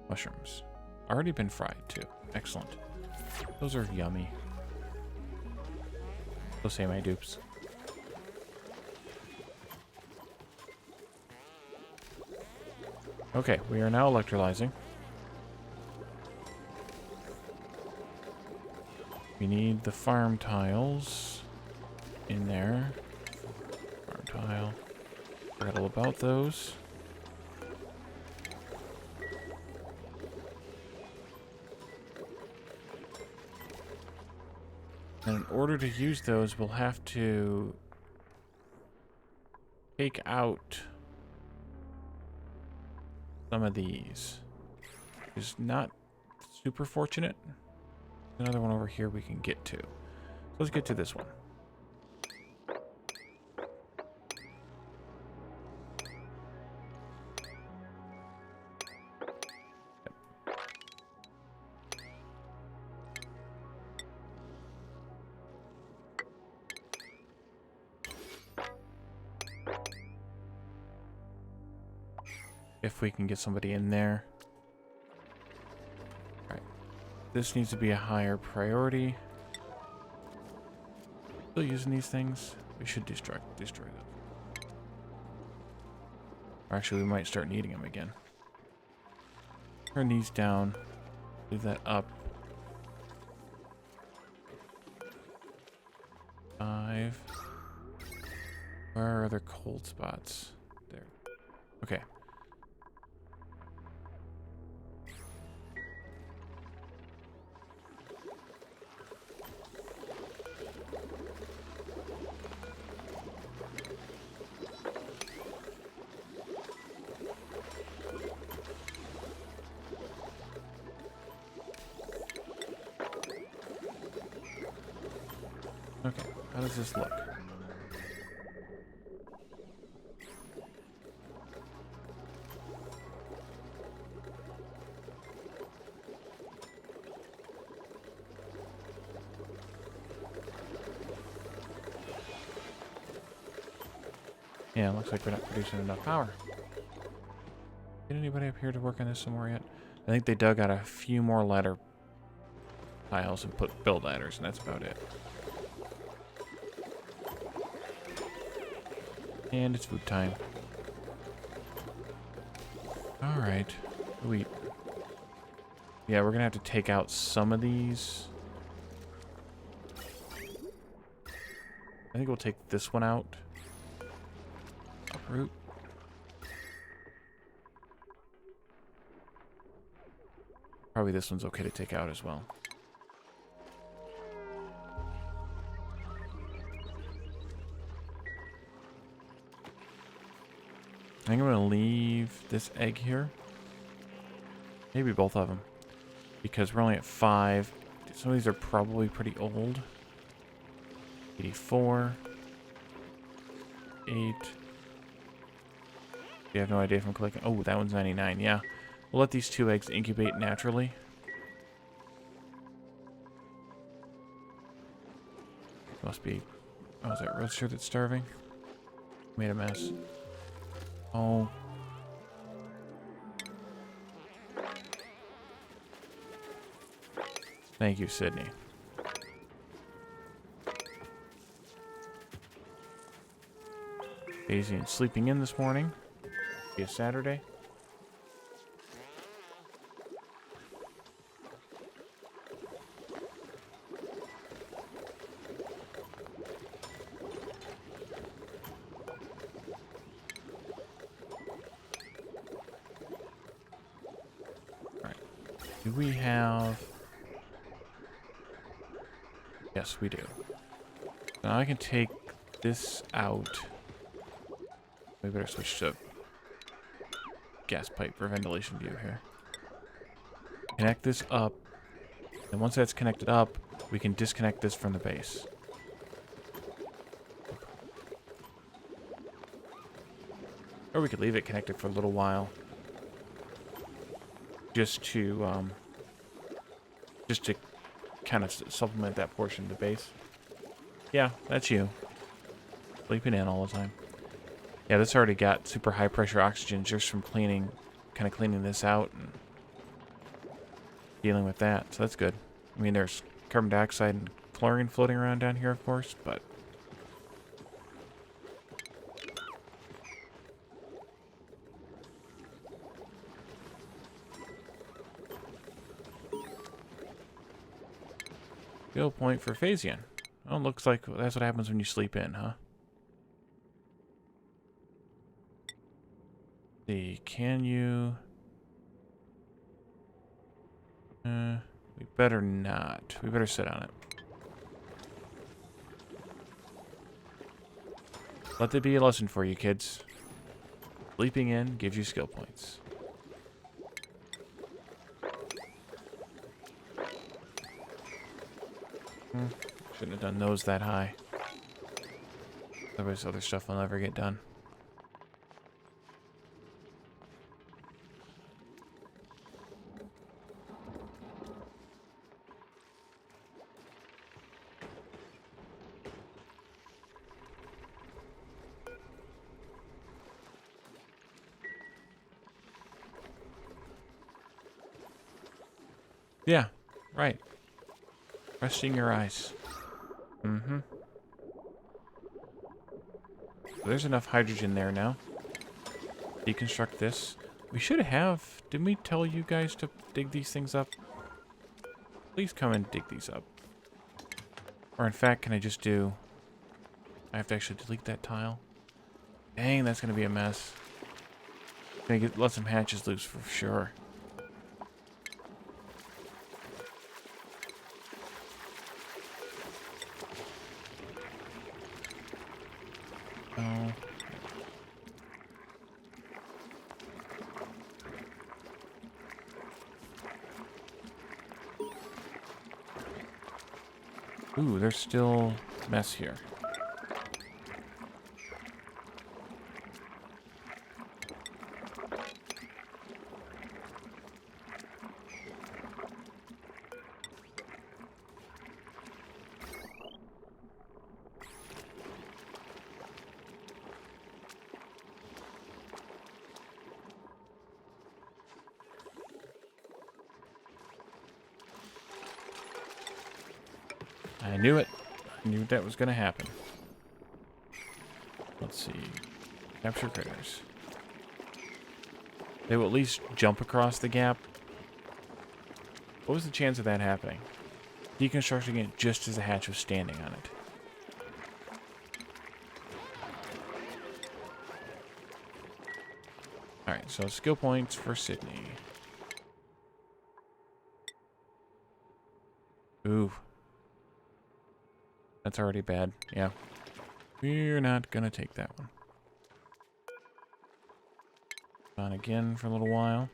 Mushrooms. Already been fried, too. Excellent. Those are yummy. So say my dupes. Okay, we are now electrolyzing. We need the farm tiles in there. Farm tile. Forgot all about those. And in order to use those, we'll have to take out some of these. It's not super fortunate. Another one over here we can get to. So let's get to this one. If we can get somebody in there. Alright. This needs to be a higher priority. Still using these things? We should destroy them. Or actually, we might start needing them again. Turn these down. Leave that up. 5. Where are other cold spots? There. Okay. Okay, how does this look? Yeah, looks like we're not producing enough power. Get anybody up here to work on this some more yet? I think they dug out a few more ladder piles and build ladders, and that's about it. And it's food time. Alright. Wheat. Yeah, we're gonna have to take out some of these. I think we'll take this one out. Uproot. Probably this one's okay to take out as well. I think I'm going to leave this egg here. Maybe both of them. Because we're only at 5. Some of these are probably pretty old. 84. 8. You have no idea if I'm clicking. Oh, that one's 99. Yeah. We'll let these 2 eggs incubate naturally. Must be... Oh, is that Roadster that's starving? Made a mess. Oh. Thank you, Sydney. Daisy and sleeping in this morning. Be a Saturday. Do we have... Yes, we do. Now I can take this out. We better switch to gas pipe for ventilation view here. Connect this up. And once that's connected up, we can disconnect this from the base. Or we could leave it connected for a little while. Just to kind of supplement that portion of the base. Yeah, that's you. Sleeping in all the time. Yeah, this already got super high pressure oxygen just from cleaning this out and dealing with that. So that's good. I mean, there's carbon dioxide and chlorine floating around down here, of course, but skill point for Phasian. Oh, looks like that's what happens when you sleep in, huh? See, can you... we better not. We better sit on it. Let that be a lesson for you, kids. Sleeping in gives you skill points. Shouldn't have done those that high. Otherwise, other stuff will never get done. Yeah, right. Resting your eyes. Mm-hmm. There's enough hydrogen there now. Deconstruct this. We should have... Didn't we tell you guys to dig these things up? Please come and dig these up. Or in fact, can I just do... I have to actually delete that tile. Dang, that's going to be a mess. Gonna let some hatches loose for sure. Oh. Ooh, there's still mess here. I knew it. I knew that was going to happen. Let's see. Capture critters. They will at least jump across the gap. What was the chance of that happening? Deconstructing it just as the hatch was standing on it. Alright, so skill points for Sydney. Ooh. That's already bad. Yeah. We're not gonna take that one. On again for a little while.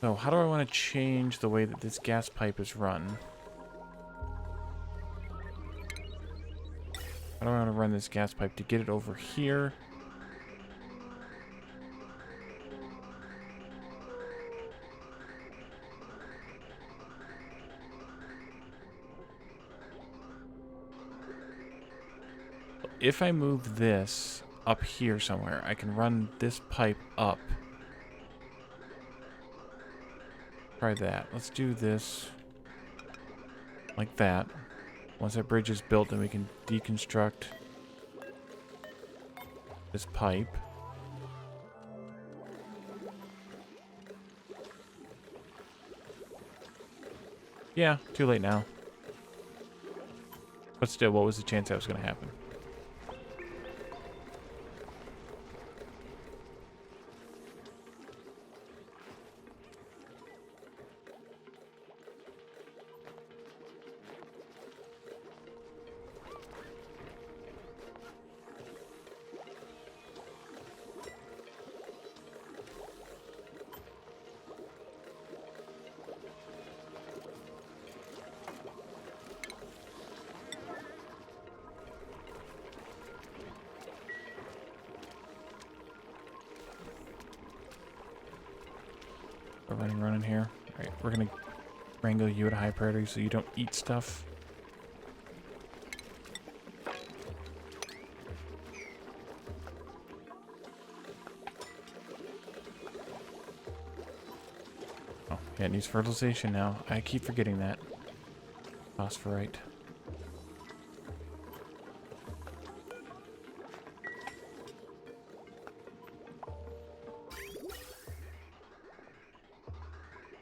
So, how do I want to change the way that this gas pipe is run? How do I want to run this gas pipe to get it over here? If I move this up here somewhere, I can run this pipe up. Try that. Let's do this like that. Once that bridge is built, then we can deconstruct this pipe. Yeah, too late now. But still, what was the chance that was going to happen? Running here. Alright, we're gonna wrangle you at a high priority so you don't eat stuff. Oh, yeah, it needs fertilization now. I keep forgetting that. Phosphorite.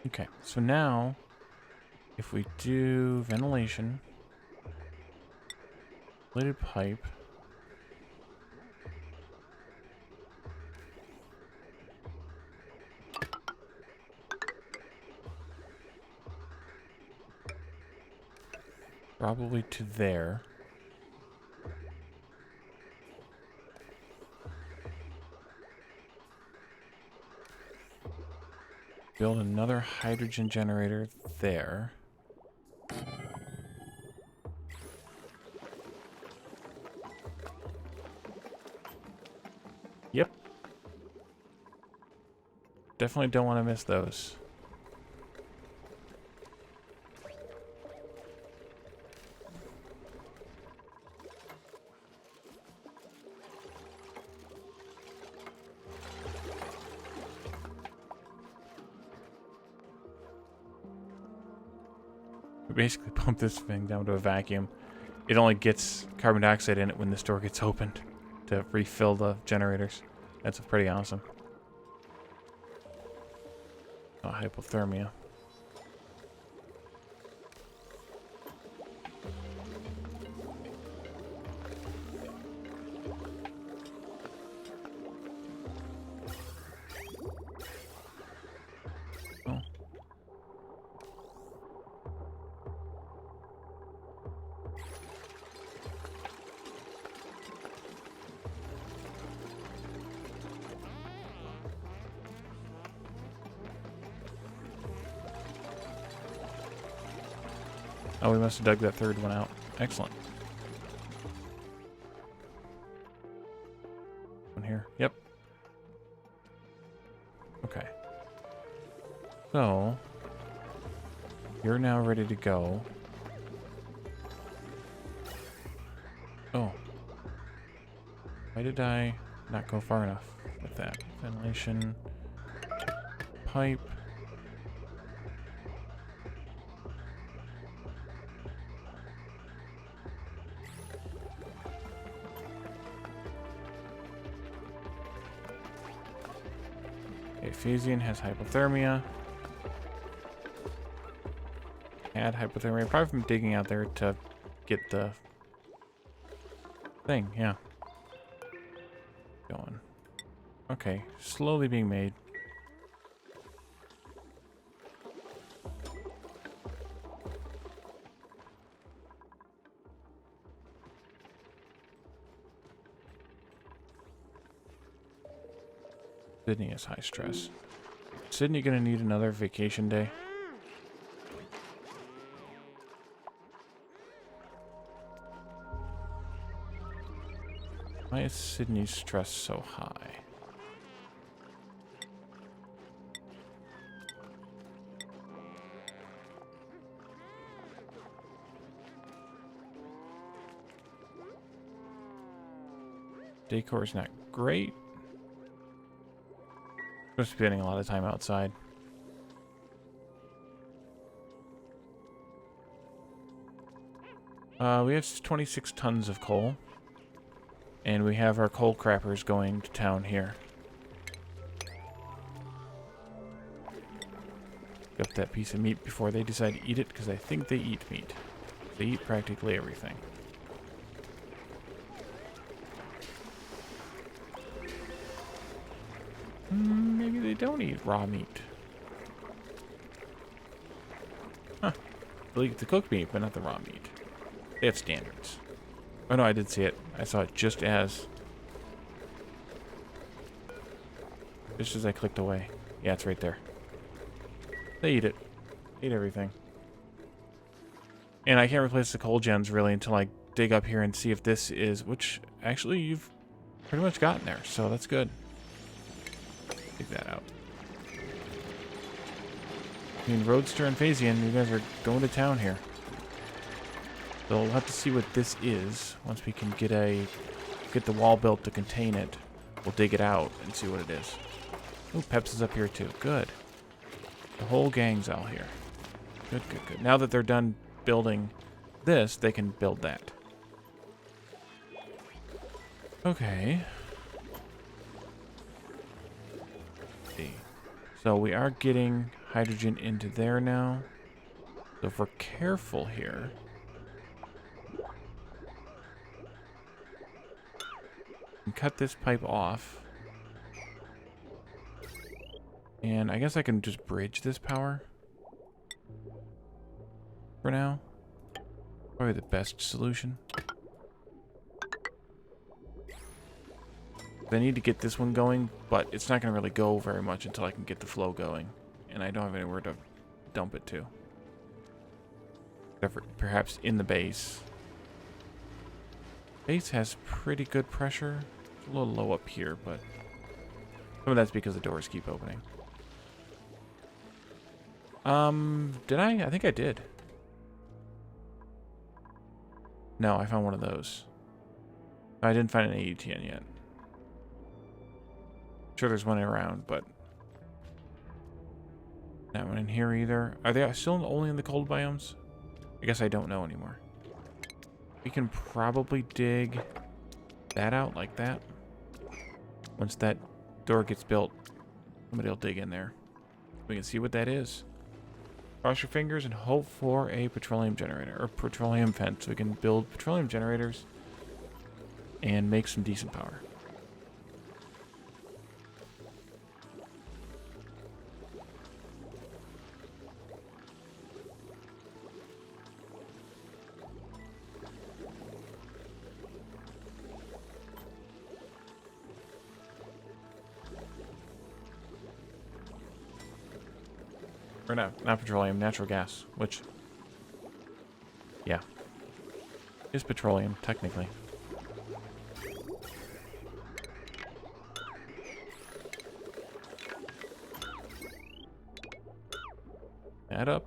Okay, so now, If we do ventilation, plated pipe, probably to there. Build another hydrogen generator there. Yep. Definitely don't want to miss those. We basically pump this thing down to a vacuum. It only gets carbon dioxide in it when this door gets opened to refill the generators. That's pretty awesome. Oh, hypothermia. Oh. Oh, we must have dug that third one out. Excellent. One here. Yep. Okay. So, you're now ready to go. Oh. Why did I not go far enough with that? Ventilation. Pipe. Phasian has hypothermia. Add hypothermia. Probably from digging out there to get the thing, yeah. Going. Okay, slowly being made. Sydney is high stress. Sydney gonna need another vacation day? Why is Sydney's stress so high? Decor is not great. We're spending a lot of time outside. We have 26 tons of coal. And we have our coal crappers going to town here. Pick up that piece of meat before they decide to eat it, because I think they eat meat. They eat practically everything. Maybe they don't eat raw meat. Huh. They'll eat the cooked meat, but not the raw meat. They have standards. Oh no, I did see it. I saw it just as I clicked away. Yeah, it's right there. They eat it. Eat everything. And I can't replace the coal gens really until I dig up here and see if this is, which actually you've pretty much gotten there, so that's good. Take that out. I mean, Roadster and Phasian, you guys are going to town here. So we'll have to see what this is. Once we can get the wall built to contain it, we'll dig it out and see what it is. Oh, Peps is up here too. Good. The whole gang's out here. Good, good, good. Now that they're done building this, they can build that. Okay. So we are getting hydrogen into there now. So if we're careful here, and cut this pipe off. And I guess I can just bridge this power for now. Probably the best solution. I need to get this one going, but it's not going to really go very much until I can get the flow going. And I don't have anywhere to dump it to. Perhaps in the base. Base has pretty good pressure. It's a little low up here, but some of that's because the doors keep opening. Did I? I think I did. No, I found one of those. I didn't find an AUTN yet. Sure there's one around, but not one in here either. Are they still only in the cold biomes? I guess I don't know anymore. We can probably dig that out like that. Once that door gets built, somebody will dig in there. We can see what that is. Cross your fingers and hope for a petroleum generator or petroleum vent so we can build petroleum generators and make some decent power. Or not petroleum, natural gas, which, yeah, is petroleum, technically. Add up.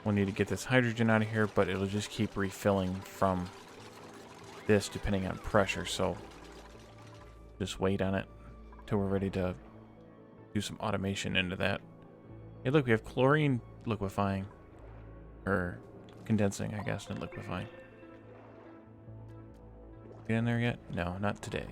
We'll need to get this hydrogen out of here, but it'll just keep refilling from this depending on pressure, so just wait on it till we're ready to do some automation into that. Hey, look, we have chlorine liquefying. Or condensing, I guess, not liquefying. Get in there yet? No, not today.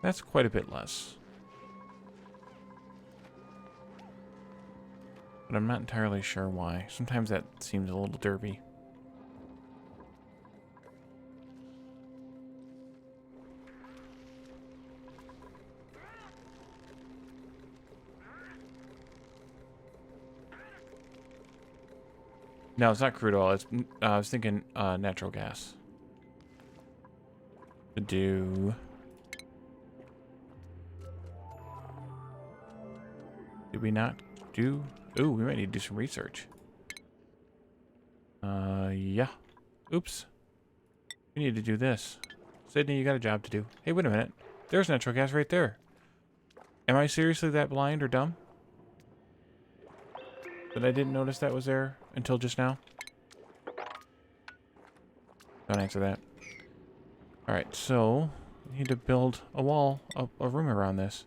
That's quite a bit less. But I'm not entirely sure why. Sometimes that seems a little derpy. No, it's not crude oil. It's, I was thinking natural gas. To do... Did we not do... Ooh, we might need to do some research. Yeah. Oops. We need to do this. Sydney, you got a job to do. Hey, wait a minute. There's natural gas right there. Am I seriously that blind or dumb? That I didn't notice that was there until just now? Don't answer that. Alright, so... we need to build a wall, a room around this.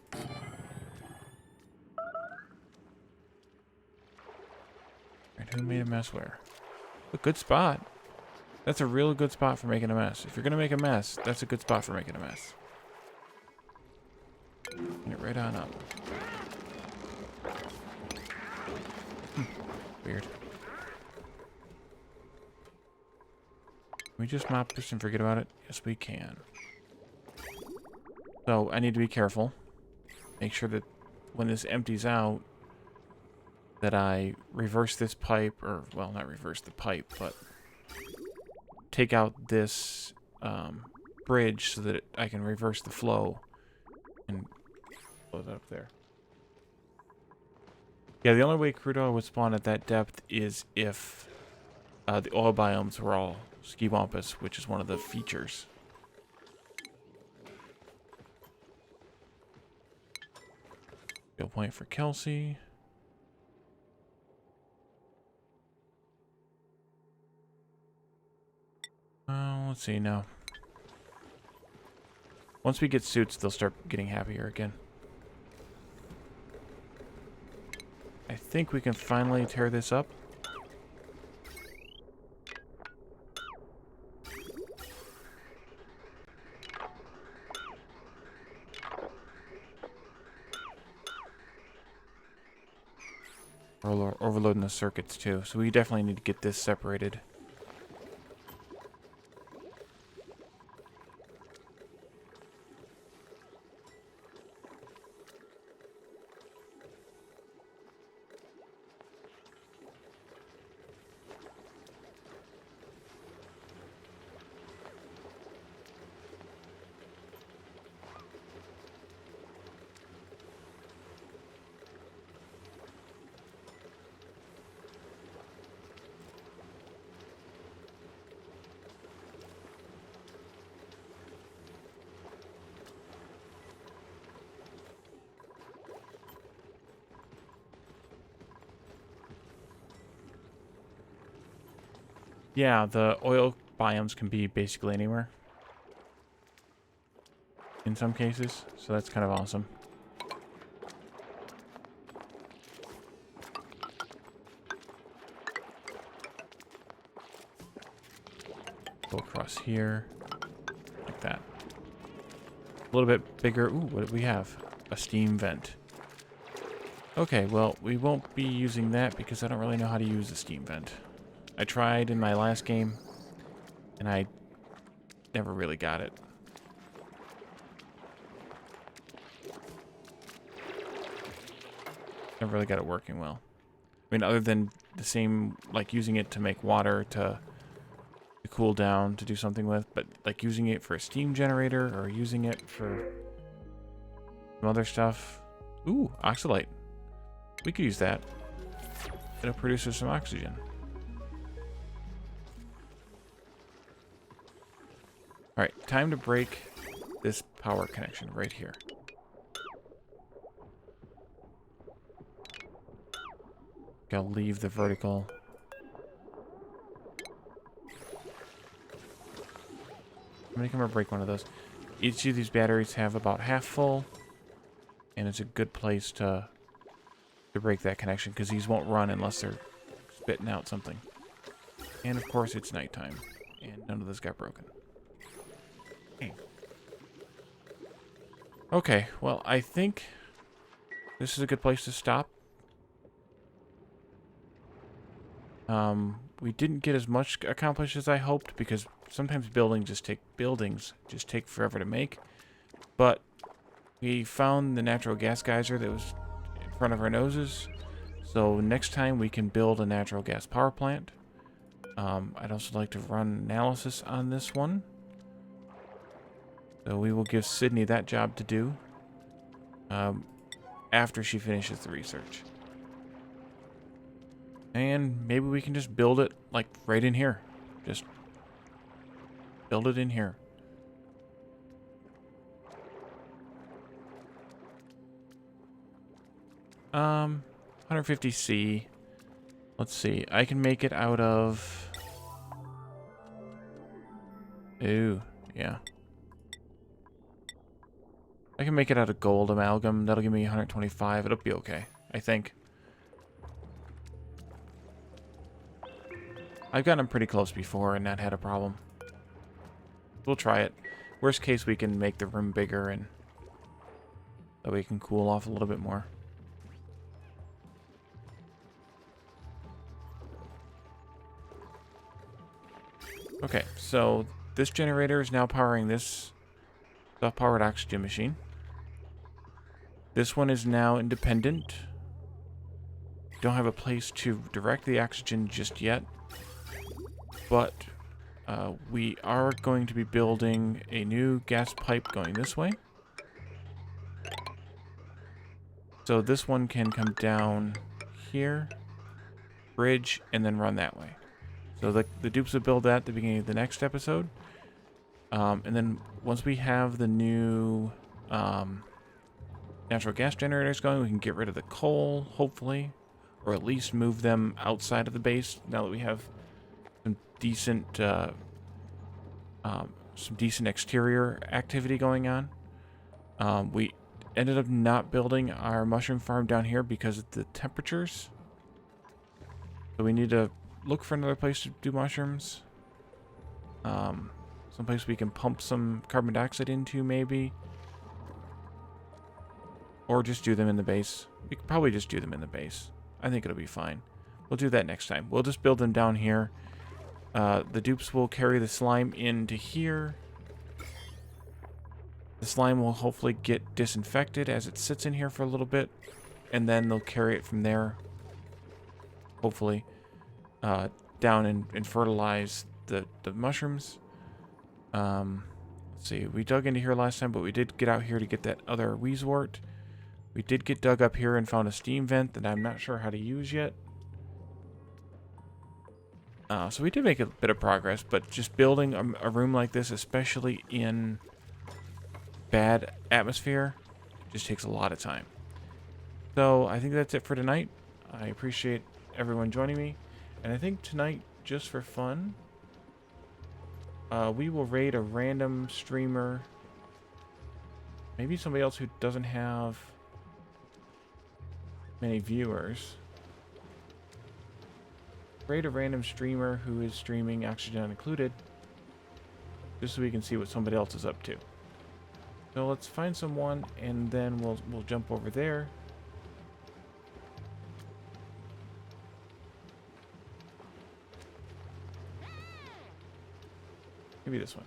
Who made a mess where? A good spot. That's a real good spot for making a mess. If you're gonna make a mess, that's a good spot for making a mess. Get it right on up. Weird. Can we just mop this and forget about it? Yes, we can. So, I need to be careful. Make sure that when this empties out, that I reverse this pipe, or, well, not reverse the pipe, but take out this bridge so that I can reverse the flow and flow that up there. Yeah, the only way crude oil would spawn at that depth is if the oil biomes were all ski wampus, which is one of the features. Skill point for Kelsey. Let's see now. Once we get suits, they'll start getting happier again. I think we can finally tear this up. We're overloading the circuits too, so we definitely need to get this separated. Yeah, the oil biomes can be basically anywhere. In some cases, so that's kind of awesome. Go across here, like that. A little bit bigger. Ooh, what do we have? A steam vent. Okay, well, we won't be using that because I don't really know how to use a steam vent. I tried in my last game, and I never really got it. Never really got it working well. I mean, other than the same, like using it to make water to cool down, to do something with, but like using it for a steam generator or using it for some other stuff. Ooh, oxalate. We could use that. It'll produce us some oxygen. Alright, time to break this power connection right here. I'll leave the vertical. I'm gonna break one of those. Each of these batteries have about half full, and it's a good place to break that connection because these won't run unless they're spitting out something. And of course it's nighttime, and none of this got broken. Okay, well, I think this is a good place to stop. We didn't get as much accomplished as I hoped because sometimes buildings just take forever to make. But we found the natural gas geyser that was in front of our noses. So next time we can build a natural gas power plant. I'd also like to run analysis on this one. So we will give Sydney that job to do after she finishes the research. And maybe we can just build it, like, right in here. Just build it in here. Um, 150C. Let's see. I can make it out of... Ooh, yeah. I can make it out of gold amalgam. That'll give me 125. It'll be okay, I think. I've gotten them pretty close before and not had a problem. We'll try it. Worst case, we can make the room bigger and that way we can cool off a little bit more. Okay, so this generator is now powering this self-powered oxygen machine. This one is now independent. Don't have a place to direct the oxygen just yet. But we are going to be building a new gas pipe going this way. So this one can come down here, bridge, and then run that way. So the dupes will build that at the beginning of the next episode. And then once we have the new natural gas generators going, we can get rid of the coal, hopefully. Or at least move them outside of the base now that we have some decent exterior activity going on. We ended up not building our mushroom farm down here because of the temperatures. So we need to look for another place to do mushrooms. Someplace we can pump some carbon dioxide into, maybe. Or just do them in the base. We could probably just do them in the base. I think it'll be fine. We'll do that next time. We'll just build them down here. The dupes will carry the slime into here. The slime will hopefully get disinfected as it sits in here for a little bit. And then they'll carry it from there. Hopefully. Down and fertilize the mushrooms. Let's see. We dug into here last time, but we did get out here to get that other Wheezewort. We did get dug up here and found a steam vent that I'm not sure how to use yet. So we did make a bit of progress, but just building a room like this, especially in bad atmosphere, just takes a lot of time. So I think that's it for tonight. I appreciate everyone joining me. And I think tonight, just for fun, we will raid a random streamer. Maybe somebody else who doesn't have many viewers. Raid a random streamer who is streaming Oxygen Not Included, just so we can see what somebody else is up to. So let's find someone, and then we'll jump over there. Maybe this one.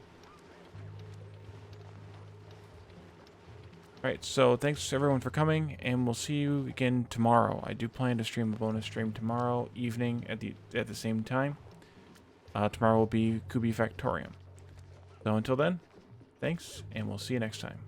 Alright, so thanks everyone for coming, and we'll see you again tomorrow. I do plan to stream a bonus stream tomorrow evening at the same time. Tomorrow will be Kubi Factorium. So until then, thanks, and we'll see you next time.